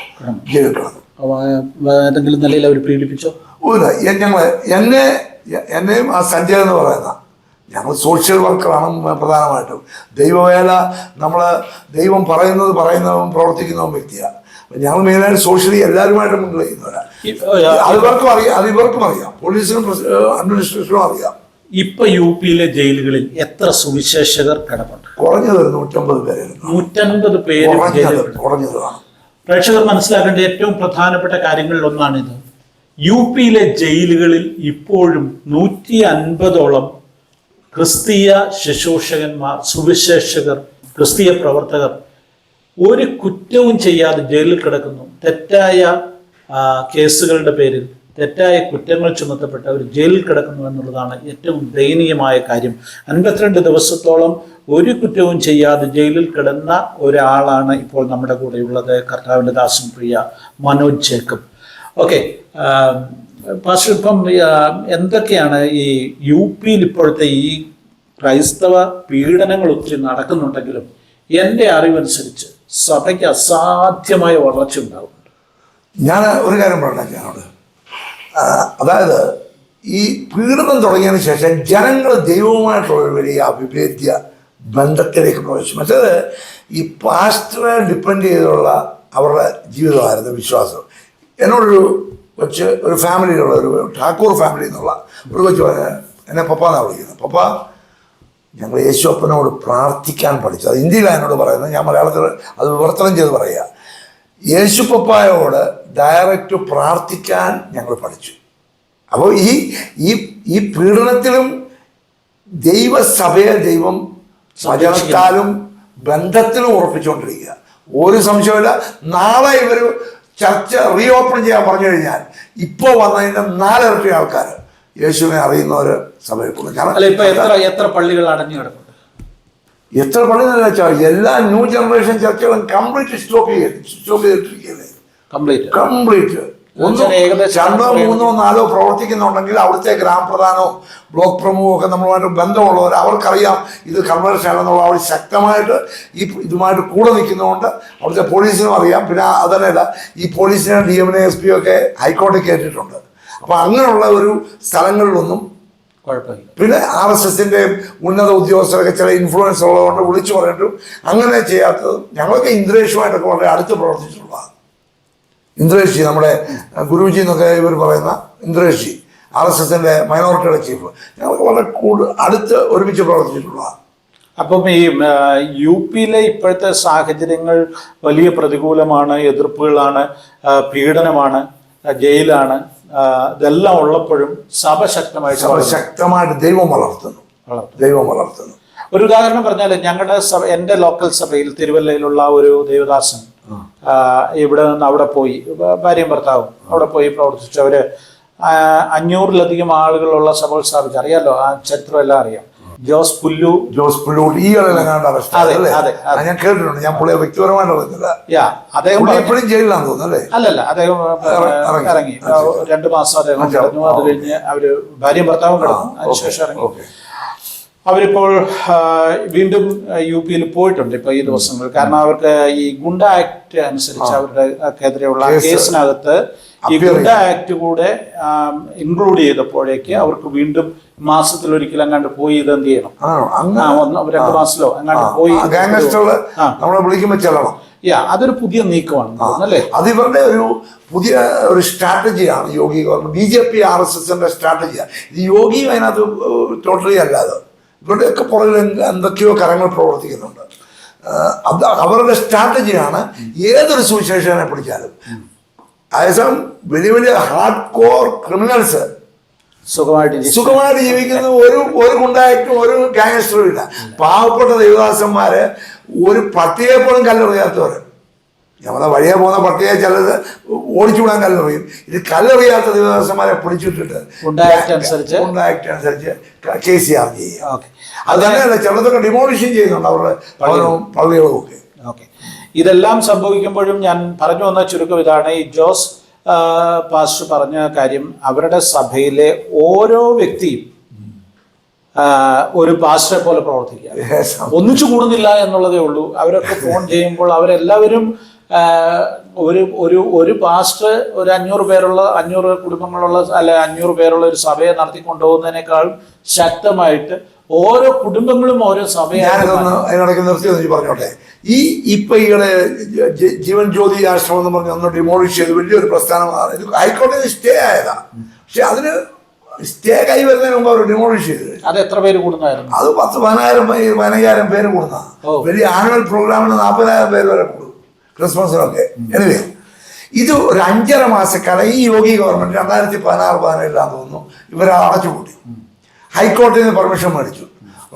ജയിലിൽ കിടന്നു. ഏതെങ്കിലും നിലയിൽ അവർ പീഡിപ്പിച്ചോ? ഇല്ല, എന്നെയും ആ സഞ്ജയ് എന്ന് പറയുന്ന ഞങ്ങൾ സോഷ്യൽ വർക്കറാണ് പ്രധാനമായിട്ടും. ദൈവവേല നമ്മൾ ദൈവം പറയുന്നതും പ്രവർത്തിക്കുന്നതും വ്യക്തിയാണ്. ഞങ്ങൾ മെയിനായിട്ട് സോഷ്യലി എല്ലാവരുമായിട്ട് മിങ്കിൾ ചെയ്യുന്നവരാണ്. ഇവർക്കും അറിയാം, പോലീസിനും അഡ്മിനിസ്ട്രേഷനും അറിയാം. ഇപ്പൊ UPയിലെ ജയിലുകളിൽ എത്ര സുവിശേഷകർ കിടപ്പുണ്ട്? കുറഞ്ഞത് 150 പേര്. 150 പേര് കുറഞ്ഞതാണ്. പ്രേക്ഷകർ മനസ്സിലാക്കേണ്ട ഏറ്റവും പ്രധാനപ്പെട്ട കാര്യങ്ങളിൽ ഒന്നാണിത്. UPയിലെ ജയിലുകളിൽ ഇപ്പോഴും 150ഓളം ക്രിസ്തീയ ശുശ്രൂഷകന്മാർ, സുവിശേഷകർ, ക്രിസ്തീയ പ്രവർത്തകർ ഒരു കുറ്റവും ചെയ്യാതെ ജയിലിൽ കിടക്കുന്നു. തെറ്റായ കേസുകളുടെ പേരിൽ തെറ്റായ കുറ്റങ്ങൾ ചുമത്തപ്പെട്ട ഒരു ജയിലിൽ കിടക്കുന്നു എന്നുള്ളതാണ് ഏറ്റവും ദയനീയമായ കാര്യം. 52 ദിവസത്തോളം ഒരു കുറ്റവും ചെയ്യാതെ ജയിലിൽ കിടന്ന ഒരാളാണ് ഇപ്പോൾ നമ്മുടെ കൂടെയുള്ളത്, കർത്താവിൻ്റെ ദാസൻ പ്രിയ മനോജ് ജേക്കബ്. ഓക്കെ പാസ്റ്റർ, ഇപ്പം എന്തൊക്കെയാണ് ഈ UPയിൽ ഇപ്പോഴത്തെ ഈ ക്രൈസ്തവ പീഡനങ്ങൾ ഒത്തിരി നടക്കുന്നുണ്ടെങ്കിലും എൻ്റെ അറിവനുസരിച്ച് സഭയ്ക്ക് അസാധ്യമായ വളർച്ച ഉണ്ടാകുന്നുണ്ട്? ഞാൻ ഒരു കാര്യം പറഞ്ഞേക്കാം ഞങ്ങളോട്. അതായത് ഈ പീഡനം തുടങ്ങിയതിന് ശേഷം ജനങ്ങൾ ദൈവവുമായിട്ടുള്ള ഒരു വലിയ അവിഭേദ്യ ബന്ധത്തിലേക്ക് പ്രവേശിച്ചു. മറ്റേത് ഈ പാസ്റ്ററെ ഡിപ്പെൻഡ് ചെയ്തുള്ള അവരുടെ ജീവിതമായിരുന്നു വിശ്വാസം. എന്നോടൊരു ഒരു ഫാമിലിയിലുള്ള ഒരു ഠാക്കൂർ ഫാമിലി എന്നുള്ള ഒരു കൊച്ചു എന്നെ പപ്പ എന്നാണ് വിളിക്കുന്നത്. പപ്പ, ഞങ്ങൾ യേശുപ്പനോട് പ്രാർത്ഥിക്കാൻ പഠിച്ചു. അത് ഹിന്ദിയിലാണ് എന്നോട് പറയുന്നത്, ഞാൻ മലയാളത്തിൽ അത് വിവർത്തനം ചെയ്ത് പറയുക. യേശു പപ്പായോട് ഡയറക്റ്റ് പ്രാർത്ഥിക്കാൻ ഞങ്ങൾ പഠിച്ചു. അപ്പോൾ ഈ പീഡനത്തിലും ദൈവസഭയെ ദൈവം വചനത്താലും ബന്ധത്തിലും ഉറപ്പിച്ചുകൊണ്ടിരിക്കുക. ഒരു സംശയമില്ല. നാളെ ഇവർ ചർച്ച റീഓപ്പൺ ചെയ്യാൻ പറഞ്ഞു കഴിഞ്ഞാൽ ഇപ്പോൾ വന്നതിൻ്റെ 4 ഇരട്ടി ആൾക്കാർ യേശുവിനെ അറിയുന്നവർ സഭയിൽ കൂടും. എത്ര പള്ളികൾ അടഞ്ഞു കിടക്കുന്നുണ്ട്? എത്ര പള്ളി എന്ന് വെച്ചാൽ എല്ലാ ന്യൂ ജനറേഷൻ ചർച്ചകളും കംപ്ലീറ്റ് സ്റ്റോപ്പ് ചെയ്തിട്ടിരിക്കുകയല്ലേ. കംപ്ലീറ്റ് 1, 2, 3, 4 പ്രവർത്തിക്കുന്നുണ്ടെങ്കിൽ അവിടുത്തെ ഗ്രാമപ്രധാനോ ബ്ലോക്ക് പ്രമുഖോ ഒക്കെ നമ്മളുമായിട്ട് ബന്ധമുള്ളവർ അവർക്കറിയാം ഇത് കൺവേർഷൻ ആണെന്നുള്ള. അവർ ശക്തമായിട്ട് ഇതുമായിട്ട് കൂടെ നിൽക്കുന്നതുകൊണ്ട് അവിടുത്തെ പോലീസിനും അറിയാം. പിന്നെ അതന്നെയല്ല, ഈ പോലീസിനെ DM-നെ SP ഒക്കെ ഹൈക്കോടതി കയറ്റിയിട്ടുണ്ട്. അപ്പം അങ്ങനെയുള്ള ഒരു സ്ഥലങ്ങളിലൊന്നും കുഴപ്പമില്ല. പിന്നെ RSSൻ്റെ ഉന്നത ഉദ്യോഗസ്ഥരൊക്കെ ചില ഇൻഫ്ലുവൻസ് ഉള്ളതുകൊണ്ട് വിളിച്ചു പറഞ്ഞിട്ടും അങ്ങനെ ചെയ്യാത്തത്. ഞങ്ങളൊക്കെ ഇന്ദ്രേഷുമായിട്ടൊക്കെ വളരെ അടുത്ത് പ്രവർത്തിച്ചിട്ടുള്ളതാണ്. ഇന്ദ്രേഷ്, നമ്മുടെ ഗുരുജി എന്നൊക്കെ ഇവർ പറയുന്ന ഇന്ദ്രേഷ്, RSSൻ്റെ മൈനോറിറ്റിയുടെ ചീഫ്, ഞങ്ങൾക്ക് വളരെ അടുത്ത് ഒരുമിച്ച് പ്രവർത്തിച്ചിട്ടുള്ളതാണ്. അപ്പം ഈ UPയിലെ ഇപ്പോഴത്തെ സാഹചര്യങ്ങൾ വലിയ പ്രതികൂലമാണ്, എതിർപ്പുകളാണ്, പീഡനമാണ്, ജയിലാണ്, ഇതെല്ലാം ഉള്ളപ്പോഴും സഭ ശക്തമായിട്ട് ദൈവം വളർത്തുന്നു. ഒരു ഉദാഹരണം പറഞ്ഞാൽ ഞങ്ങളുടെ സഭ, എൻ്റെ ലോക്കൽ സഭയിൽ തിരുവല്ലയിലുള്ള ഒരു ദേവദാസൻ ഇവിടെ നിന്ന് അവിടെ പോയി, ഭാര്യയും ഭർത്താവും അവിടെ പോയി പ്രവർത്തിച്ചു. അവര് 500-ലധികം ആളുകളുള്ള സഭ സ്ഥാപിച്ചു. അറിയാലോ, ആ ചരിത്രം എല്ലാം അറിയാം. ജോസ് പുല്ലു ഈ ഞാൻ കേട്ടിട്ടുണ്ട്. ഞാൻ പുള്ളിയെ വ്യക്തിപരമായിട്ട് അദ്ദേഹം ഇപ്പോഴും ജയിലിലാണെന്ന് തോന്നുന്നു. അല്ലല്ല, അദ്ദേഹം ഇറങ്ങി 2 മാസം അദ്ദേഹം കിടന്നു. അത് കഴിഞ്ഞ് അവര് ഭാര്യയും ഭർത്താവും കിടന്നു. അതിനുശേഷം ഇറങ്ങി. അവരിപ്പോൾ വീണ്ടും UPയിൽ പോയിട്ടുണ്ട് ഇപ്പോൾ ഈ ദിവസങ്ങളിൽ. കാരണം അവർക്ക് ഈ ഗുണ്ട ആക്ട് അനുസരിച്ച് അവരുടെ എതിരെയുള്ള കേസിനകത്ത് ഈ ഗുണ്ട ആക്ട് കൂടെ ഇൻക്ലൂഡ് ചെയ്തപ്പോഴേക്ക് അവർക്ക് വീണ്ടും മാസത്തിലൊരിക്കൽ അങ്ങാണ്ട് പോയി ഇതെന്ത് ചെയ്യണം, 2 മാസത്തിലോ അങ്ങാണ്ട് പോയി അതൊരു പുതിയ നീക്കമാണ് അല്ലേ? അത് ഇവരുടെ പുതിയ ഒരു സ്ട്രാറ്റജിയാണ് യോഗി ഗവൺമെന്റ്. BJP RSSന്റെ സ്ട്രാറ്റജിയാണ് ഇത്. യോഗിയും അതിനകത്ത് ടോട്ടലി അല്ലാതെ ഇവരുടെയൊക്കെ പുറകിൽ എന്തൊക്കെയോ കരങ്ങൾ പ്രവർത്തിക്കുന്നുണ്ട്. അത് അവരുടെ സ്ട്രാറ്റജിയാണ്. ഏതൊരു സുവിശേഷനെ പിടിച്ചാലും അതേസമയം വലിയ ഹാർഡ് കോർ ക്രിമിനൽസ് സുഖമായിട്ട് ജീവിക്കുന്ന ഒരു ഗുണ്ടായിട്ടും ഒരു ഗാങ്സ്റ്ററും ഇല്ല. പാവപ്പെട്ട ദൈവദാസന്മാര് ഒരു പട്ടിയെ പോലും കല്ലെറിയാത്തവർ. നമ്മളെ വഴിയെ പോകുന്ന പട്ടിയെ ചിലത് ഓടിച്ചുവിടാൻ കല്ലെറിയും. ഇത് കല്ലെറിയാത്ത ദൈവദാസന്മാരെ പിടിച്ചിട്ടിട്ട് അനുസരിച്ച് കേസ് ചാർജ് ചെയ്യുക. അത് തന്നെയല്ല, ചിലതൊക്കെ ഡിമോളിഷൻ ചെയ്യുന്നുണ്ട് അവരുടെ പള്ളികളും ഒക്കെ. ഇതെല്ലാം സംഭവിക്കുമ്പോഴും ഞാൻ പറഞ്ഞു വന്ന ചുരുക്കം ഇതാണ്. ഈ ജോസ് പാസ്റ്റർ പറഞ്ഞ കാര്യം, അവരുടെ സഭയിലെ ഓരോ വ്യക്തിയും ഒരു പാസ്റ്ററെ പോലെ പ്രവർത്തിക്കുക, ഒന്നിച്ചു കൂടുന്നില്ല എന്നുള്ളതേ ഉള്ളൂ. അവരൊക്കെ ഫോൺ ചെയ്യുമ്പോൾ അവരെല്ലാവരും ഒരു പാസ്റ്റർ ഒരു 500 കുടുംബങ്ങളുള്ള അല്ലെ 500 പേരുള്ള ഒരു സഭയെ നടത്തിക്കൊണ്ടുപോകുന്നതിനേക്കാളും ശക്തമായിട്ട് ഓരോ കുടുംബങ്ങളും ഓരോ സഭയെ. അതിനിടയ്ക്ക് നിർത്തി പറഞ്ഞോട്ടെ, ഇപ്പൊ ഈയിടെ ജീവൻ ജ്യോതി ആശ്രമം എന്ന് പറഞ്ഞ് ഒന്ന് ഡിമോളിഷ് ചെയ്ത് വലിയൊരു പ്രസ്ഥാനമാണ്. ഇത് ഹൈക്കോടതിയിൽ സ്റ്റേ ആയതാണ്. പക്ഷെ അതിന് സ്റ്റേ കൈവരുന്നതിന് മുമ്പ് അവർ ഡിമോളിഷ് ചെയ്ത്. അത് എത്ര പേര് കൂടുന്നതായിരുന്നു? അത് 10,000-15,000 പേര് കൂടുന്ന വലിയ ആനുവൽ പ്രോഗ്രാമിന് 40,000 പേര് വരെ കൂടും, ക്രിസ്മസിനൊക്കെ. എനിവേ, ഇത് ഒരു 5.5 മാസക്കാലം ഈ യോഗി ഗവൺമെന്റ് 2016-17 തോന്നുന്നു ഇവരെ അടച്ചുപൂട്ടി. ഹൈക്കോടതിയിൽ നിന്ന് പെർമിഷൻ മേടിച്ചു,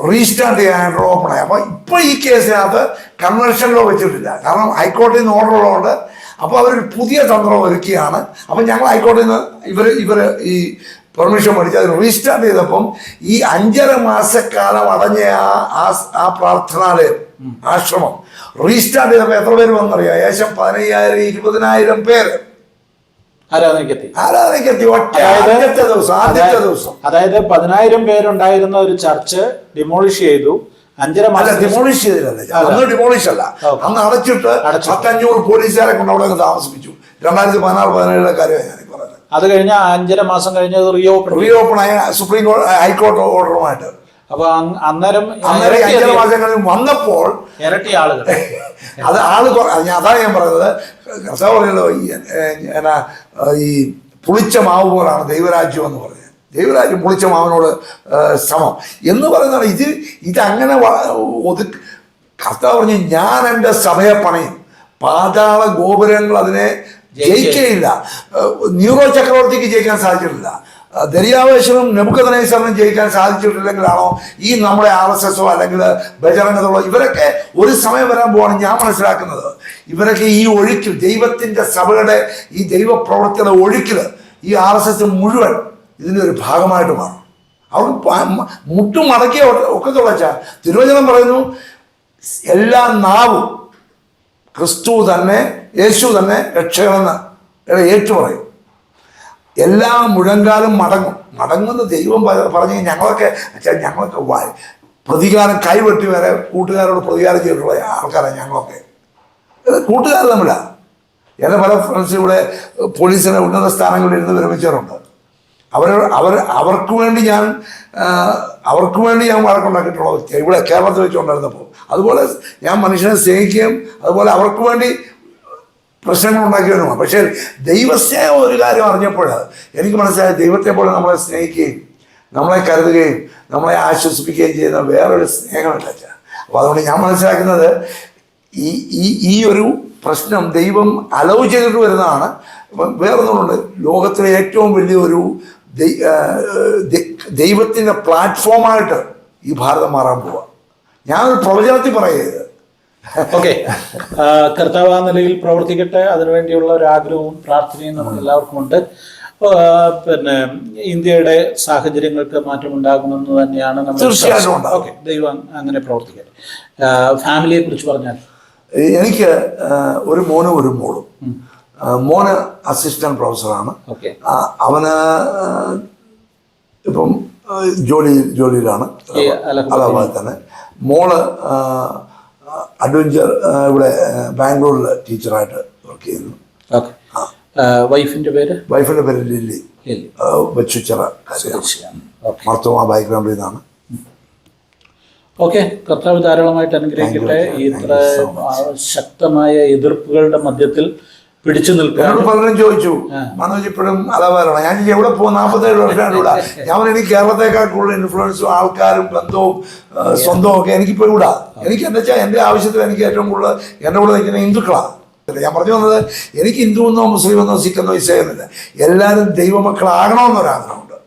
റീസ്റ്റാർട്ട് ചെയ്യാനായിട്ട് ഓപ്പൺ ആയി. അപ്പോൾ ഇപ്പോൾ ഈ കേസിനകത്ത് കൺവെൻഷൻ ലോ വെച്ചിട്ടില്ല, കാരണം ഹൈക്കോടതിയിൽ നിന്ന് ഓർഡർ ഉള്ളതുകൊണ്ട്. അപ്പോൾ അവരൊരു പുതിയ തന്ത്രം ഒരുക്കിയാണ്. അപ്പം ഞങ്ങൾ ഹൈക്കോടതിയിൽ നിന്ന് ഇവർ ഈ പെർമിഷൻ മേടിച്ച് അത് റീസ്റ്റാർട്ട് ചെയ്തപ്പം ഈ 5.5 മാസക്കാലം അടഞ്ഞ ആ പ്രാർത്ഥനാലയം ആശ്രമം റീസ്റ്റാർട്ട് ചെയ്തപ്പോൾ എത്ര പേര് വന്നറിയാം? ഏകദേശം 15,000-20,000 പേര് ആരാധനയ്ക്കെത്തി ആദ്യത്തെ ദിവസം. അതായത് 10,000 പേരുണ്ടായിരുന്ന ഒരു ചർച്ച് ഡിമോളിഷ് ചെയ്തു. 5.5 മാസം ഡിമോളിഷ് ചെയ്തില്ല, അന്ന് ഡിമോളിഷ് അല്ല, അന്ന് അടച്ചിട്ട് 500 പോലീസുകാരെ കൊണ്ട് അവിടെ താമസിപ്പിച്ചു. 2016-17 കാര്യമാണ് ഞാൻ പറഞ്ഞത്. അത് കഴിഞ്ഞ 5.5 മാസം കഴിഞ്ഞത് റീഓപ്പൺ ആയ സുപ്രീം കോടതി ഹൈക്കോടതി ഓർഡറുമായിട്ട്. അപ്പൊ അന്നേരം 5.5 മാസം കഴിഞ്ഞ് വന്നപ്പോൾ ഇരട്ടി ആളുകൾ അത് അതാണ് ഞാൻ പറഞ്ഞത്. കർത്താവ് പറഞ്ഞല്ലോ, ഈ പുളിച്ച മാവ് പോലാണ് ദൈവരാജ്യം എന്ന് പറഞ്ഞത്. ദൈവരാജ്യം പുളിച്ച മാവിനോട് സമം എന്ന് പറയുന്നതാണ്. ഇതങ്ങനെ കർത്താവ് പറഞ്ഞു, ഞാൻ എൻ്റെ സഭയെ പണയും, പാതാള ഗോപുരങ്ങൾ അതിനെ ജയിക്കുകയില്ല. ന്യൂറോ ചക്രവർത്തിക്ക് ജയിക്കാൻ സാധിച്ചിട്ടില്ല, ദരിയാവേശനും നെബൂഖദ്നേസറിനും ജയിക്കാൻ സാധിച്ചിട്ടില്ലെങ്കിലാണോ ഈ നമ്മുടെ RSS അല്ലെങ്കിൽ ബജറംഗതകളോ ഇവരൊക്കെ ഒരു സമയം വരാൻ പോവാണ്. ഞാൻ മനസ്സിലാക്കുന്നത് ഇവരൊക്കെ ഈ ഒഴുക്കിൽ, ദൈവത്തിൻ്റെ സഭയുടെ ഈ ദൈവപ്രവർത്തിയുടെ ഒഴുക്കിൽ ഈ RSS മുഴുവൻ ഇതിൻ്റെ ഒരു ഭാഗമായിട്ട് മാറും. അവർ മുട്ടും മടക്കിയ ഒക്കെ തുളച്ചാൽ തിരുവചനം പറയുന്നു, എല്ലാ നാവും ക്രിസ്തു തന്നെ, യേശു തന്നെ രക്ഷകനെന്ന് ഏറ്റുപറയും. എല്ലാ മുഴങ്കാലും മടങ്ങുന്ന ദൈവം പറഞ്ഞ് ഞങ്ങളൊക്കെ പ്രതികാരം കൈവെട്ടി വരെ കൂട്ടുകാരോട് പ്രതികാരം ചെയ്തിട്ടുള്ള ആൾക്കാരാണ് ഞങ്ങളൊക്കെ. കൂട്ടുകാർ തമ്മിലാണ്. എൻ്റെ പല ഫ്രണ്ട്സ് ഇവിടെ പോലീസിൻ്റെ ഉന്നത സ്ഥാനങ്ങളിൽ ഇരുന്ന് വിരമിച്ചവരുണ്ട്. അവർക്ക് വേണ്ടി ഞാൻ വഴക്കുണ്ടാക്കിയിട്ടുള്ള വ്യക്തിയാണ് ഇവിടെ കേരളത്തിൽ വെച്ചുകൊണ്ടിരുന്നപ്പോൾ. അതുപോലെ ഞാൻ മനുഷ്യനെ സ്നേഹിക്കുകയും അതുപോലെ അവർക്ക് വേണ്ടി പ്രശ്നങ്ങൾ ഉണ്ടാക്കിയവരുമാണ്. പക്ഷേ ദൈവസ്നേഹം ഒരു കാര്യം അറിഞ്ഞപ്പോൾ എനിക്ക് മനസ്സിലായി, ദൈവത്തെ പോലെ നമ്മളെ സ്നേഹിക്കുകയും നമ്മളെ കരുതുകയും നമ്മളെ ആശ്വസിപ്പിക്കുകയും ചെയ്യുന്ന വേറൊരു സ്നേഹമില്ല. അപ്പോൾ അതുകൊണ്ട് ഞാൻ മനസ്സിലാക്കുന്നത് ഈ ഒരു പ്രശ്നം ദൈവം അലൗ ചെയ്തിട്ട് വരുന്നതാണ്. വേറൊന്നുമുണ്ട്, ലോകത്തിലെ ഏറ്റവും വലിയൊരു ദൈവത്തിൻ്റെ പ്ലാറ്റ്ഫോമായിട്ട് ഈ ഭാരതം മാറാൻ പോവുക. ഞാനൊരു പ്രവചനത്തിൽ പറയുന്നത്. ഓക്കെ, കർത്താവ് ആ നിലയിൽ പ്രവർത്തിക്കട്ടെ. അതിനുവേണ്ടിയുള്ള ഒരു ആഗ്രഹവും പ്രാർത്ഥനയും നമുക്ക് എല്ലാവർക്കും ഉണ്ട്. പിന്നെ ഇന്ത്യയുടെ സാഹചര്യങ്ങൾക്ക് മാറ്റമുണ്ടാകുമെന്ന് തന്നെയാണ് നമ്മൾ. തീർച്ചയായിട്ടും. ഓക്കെ, ദൈവം അങ്ങനെ പ്രവർത്തിക്കട്ടെ. ഫാമിലിയെ കുറിച്ച് പറഞ്ഞാൽ, എനിക്ക് ഒരു മോനും ഒരു മോളും. മോന് അസിസ്റ്റന്റ് പ്രൊഫസറാണ്. അവന് ഇപ്പം ജോലിയിലാണ് അലഹാബാദിൽ തന്നെ. മോള് അഡ്വഞ്ചർ ബാംഗ്ലൂരിൽ ടീച്ചറായിട്ട് വർക്ക് ചെയ്യുന്നു. വൈഫിന്റെ പേര് ലില്ലി ബച്ചുച്ചിറ, മർത്തോമ ബാക്ക്ഗ്രൗണ്ടിൽ നിന്നാണ്. ഓക്കെ, കർത്താവ് ധാരാളമായിട്ട് അനുഗ്രഹിക്കട്ടെ. ഇത്ര ശക്തമായ എതിർപ്പുകളുടെ മധ്യത്തിൽ പിടിച്ചു നിൽക്കാൻ പലരും ചോദിച്ചു, മനോജ് ഇപ്പോഴും അലവാറാണ്. ഞാൻ എവിടെ പോകും? 47 വർഷമാണ് ഇവിടെ. ഞാൻ എനിക്ക് കേരളത്തെക്കാൾ കൂടുതൽ ഇൻഫ്ലുവൻസും ആൾക്കാരും ബന്ധവും സ്വന്തവും ഒക്കെ എനിക്കിപ്പോൾ ഇവിടെ. എനിക്ക് എന്താ വെച്ചാൽ എൻ്റെ ആവശ്യത്തിൽ എനിക്ക് ഏറ്റവും കൂടുതൽ എൻ്റെ കൂടെ നിൽക്കുന്ന ഹിന്ദുക്കളാണ്. ഞാൻ പറഞ്ഞു വന്നത്, എനിക്ക് ഹിന്ദുവെന്നോ മുസ്ലിമെന്നോ സിഖെന്നോ ഇസയെന്നില്ല, എല്ലാവരും ദൈവമക്കളാകണമെന്നൊരാഗ്രഹമുണ്ട്.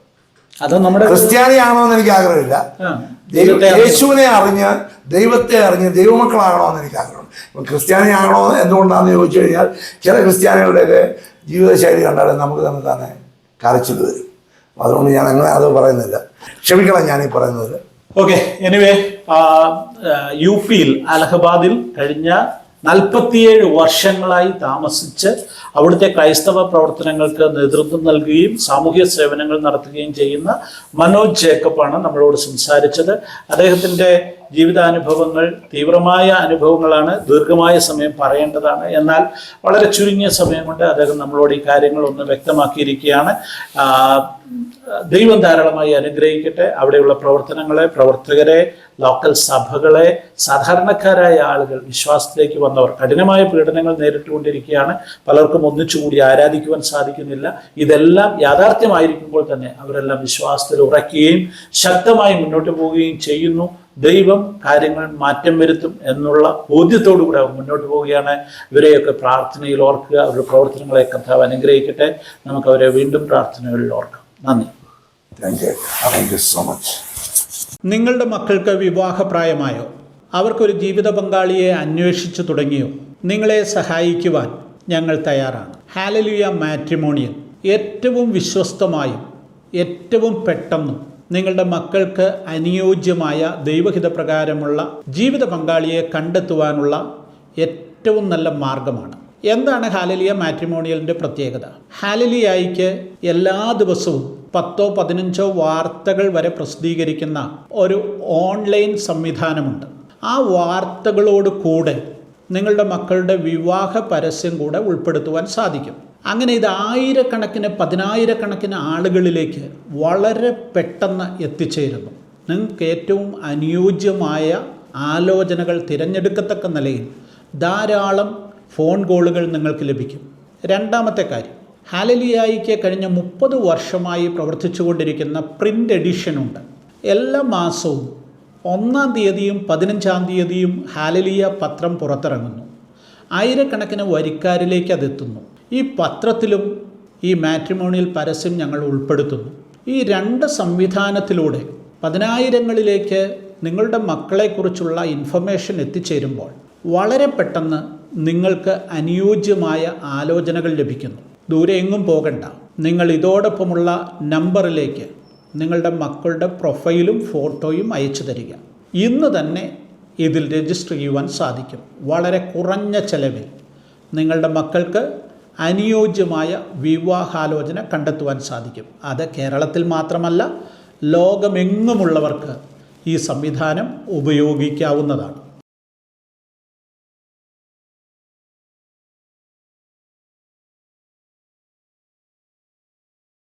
അത് നമ്മുടെ ക്രിസ്ത്യാനിയാണോ എന്ന് എനിക്ക് ആഗ്രഹമില്ല. യേശുവിനെ അറിഞ്ഞ് ദൈവത്തെ അറിഞ്ഞ് ദൈവമക്കളാകണമെന്ന് എനിക്ക് ആഗ്രഹമുണ്ട്. ഇപ്പം ക്രിസ്ത്യാനിയാണോ എന്തുകൊണ്ടാണെന്ന് ചോദിച്ചു കഴിഞ്ഞാൽ ചില ക്രിസ്ത്യാനികളുടെയൊക്കെ ജീവിതശൈലി കണ്ടാൽ നമുക്ക് തന്നെ കരച്ചിൽ വരും. അതുകൊണ്ട് ഞാൻ അങ്ങനെ അത് പറയുന്നില്ല. ക്ഷമിക്കണം ഞാനീ പറയുന്നത്. ഓക്കെ, എനിവേ UP-യിൽ അലഹബാദിൽ കഴിഞ്ഞ 47 വർഷങ്ങളായി താമസിച്ച് അവിടുത്തെ ക്രൈസ്തവ പ്രവർത്തനങ്ങൾക്ക് നേതൃത്വം നൽകുകയും സാമൂഹ്യ സേവനങ്ങൾ നടത്തുകയും ചെയ്യുന്ന മനോജ് ജേക്കബാണ് നമ്മളോട് സംസാരിച്ചത്. അദ്ദേഹത്തിൻ്റെ ജീവിതാനുഭവങ്ങൾ തീവ്രമായ അനുഭവങ്ങളാണ്, ദീർഘമായ സമയം പറയേണ്ടതാണ്. എന്നാൽ വളരെ ചുരുങ്ങിയ സമയം കൊണ്ട് അദ്ദേഹം നമ്മളോട് ഈ കാര്യങ്ങളൊന്ന് വ്യക്തമാക്കിയിരിക്കുകയാണ്. ദൈവം ധാരാളമായി അനുഗ്രഹിക്കട്ടെ. അവിടെയുള്ള പ്രവർത്തനങ്ങളെ, പ്രവർത്തകരെ, ലോക്കൽ സഭകളെ, സാധാരണക്കാരായ ആളുകൾ, വിശ്വാസത്തിലേക്ക് വന്നവർ കഠിനമായ പീഡനങ്ങൾ നേരിട്ടുകൊണ്ടിരിക്കുകയാണ്. പലർക്കും ഒന്നിച്ചുകൂടി ആരാധിക്കുവാൻ സാധിക്കുന്നില്ല. ഇതെല്ലാം യാഥാർത്ഥ്യമായിരിക്കുമ്പോൾ തന്നെ അവരെല്ലാം വിശ്വാസത്തിൽ ഉറയ്ക്കുകയും ശക്തമായി മുന്നോട്ട് പോവുകയും ചെയ്യുന്നു. ദൈവം കാര്യങ്ങൾ മാറ്റം വരുത്തും എന്നുള്ള ബോധ്യത്തോടു കൂടെ അവർ മുന്നോട്ട് പോവുകയാണ്. ഇവരെയൊക്കെ പ്രാർത്ഥനയിൽ ഓർക്കുക. അവരുടെ പ്രവർത്തനങ്ങളെ കർത്താവ് അനുഗ്രഹിക്കട്ടെ. നമുക്ക് അവരെ വീണ്ടും പ്രാർത്ഥനകളിൽ ഓർക്കാം. നന്ദി. Thank you so much. നിങ്ങളുടെ മക്കൾക്ക് വിവാഹപ്രായമായോ? അവർക്കൊരു ജീവിത പങ്കാളിയെ അന്വേഷിച്ചു തുടങ്ങിയോ? നിങ്ങളെ സഹായിക്കുവാൻ ഞങ്ങൾ തയ്യാറാണ്. ഹാലലുയ മാട്രിമോണിയൽ ഏറ്റവും വിശ്വസ്തമായും ഏറ്റവും പെട്ടെന്നും നിങ്ങളുടെ മക്കൾക്ക് അനുയോജ്യമായ ദൈവഹിതപ്രകാരമുള്ള ജീവിത പങ്കാളിയെ കണ്ടെത്തുവാനുള്ള ഏറ്റവും നല്ല മാർഗമാണ്. എന്താണ് ഹാലലിയ മാട്രിമോണിയലിൻ്റെ പ്രത്യേകത? ഹാലലിയായിക്ക് എല്ലാ ദിവസവും 10-15 വാർത്തകൾ വരെ പ്രസിദ്ധീകരിക്കുന്ന ഒരു ഓൺലൈൻ സംവിധാനമുണ്ട്. ആ വാർത്തകളോട് കൂടെ നിങ്ങളുടെ മക്കളുടെ വിവാഹ പരസ്യം കൂടെ ഉൾപ്പെടുത്തുവാൻ സാധിക്കും. അങ്ങനെ ഇത് ആയിരക്കണക്കിന് 10,000-കണക്കിന് ആളുകളിലേക്ക് വളരെ പെട്ടെന്ന് എത്തിച്ചേരുന്നു. നിങ്ങൾക്ക് ഏറ്റവും അനുയോജ്യമായ ആലോചനകൾ തിരഞ്ഞെടുക്കത്തക്ക നിലയിൽ ധാരാളം ഫോൺ കോളുകൾ നിങ്ങൾക്ക് ലഭിക്കും. രണ്ടാമത്തെ കാര്യം, ഹാലലിയായിക്ക് കഴിഞ്ഞ 30 വർഷമായി പ്രവർത്തിച്ചു കൊണ്ടിരിക്കുന്ന പ്രിൻ്റ് എഡിഷനുണ്ട്. എല്ലാ മാസവും 1-ാം തീയതിയും 15-ാം തീയതിയും ഹാലലിയ പത്രം പുറത്തിറങ്ങുന്നു. ആയിരക്കണക്കിന് വരിക്കാരിലേക്ക് അതെത്തുന്നു. ഈ പത്രത്തിലും ഈ മാട്രിമോണിയൽ പരസ്യം ഞങ്ങൾ ഉൾപ്പെടുത്തുന്നു. ഈ 2 സംവിധാനത്തിലൂടെ 10,000ങ്ങളിലേക്ക് നിങ്ങളുടെ മക്കളെക്കുറിച്ചുള്ള ഇൻഫർമേഷൻ എത്തിച്ചേരുമ്പോൾ വളരെ പെട്ടെന്ന് നിങ്ങൾക്ക് അനുയോജ്യമായ ആലോചനകൾ ലഭിക്കുന്നു. ദൂരെ എങ്ങും പോകണ്ട. നിങ്ങൾ ഇതോടൊപ്പമുള്ള നമ്പറിലേക്ക് നിങ്ങളുടെ മക്കളുടെ പ്രൊഫൈലും ഫോട്ടോയും അയച്ചു തരിക. ഇന്ന് തന്നെ ഇതിൽ രജിസ്റ്റർ ചെയ്യുവാൻ സാധിക്കും. വളരെ കുറഞ്ഞ ചെലവിൽ നിങ്ങളുടെ മക്കൾക്ക് അനുയോജ്യമായ വിവാഹാലോചന കണ്ടെത്തുവാൻ സാധിക്കും. അത് കേരളത്തിൽ മാത്രമല്ല, ലോകമെങ്ങുമുള്ളവർക്ക് ഈ സംവിധാനം ഉപയോഗിക്കാവുന്നതാണ്.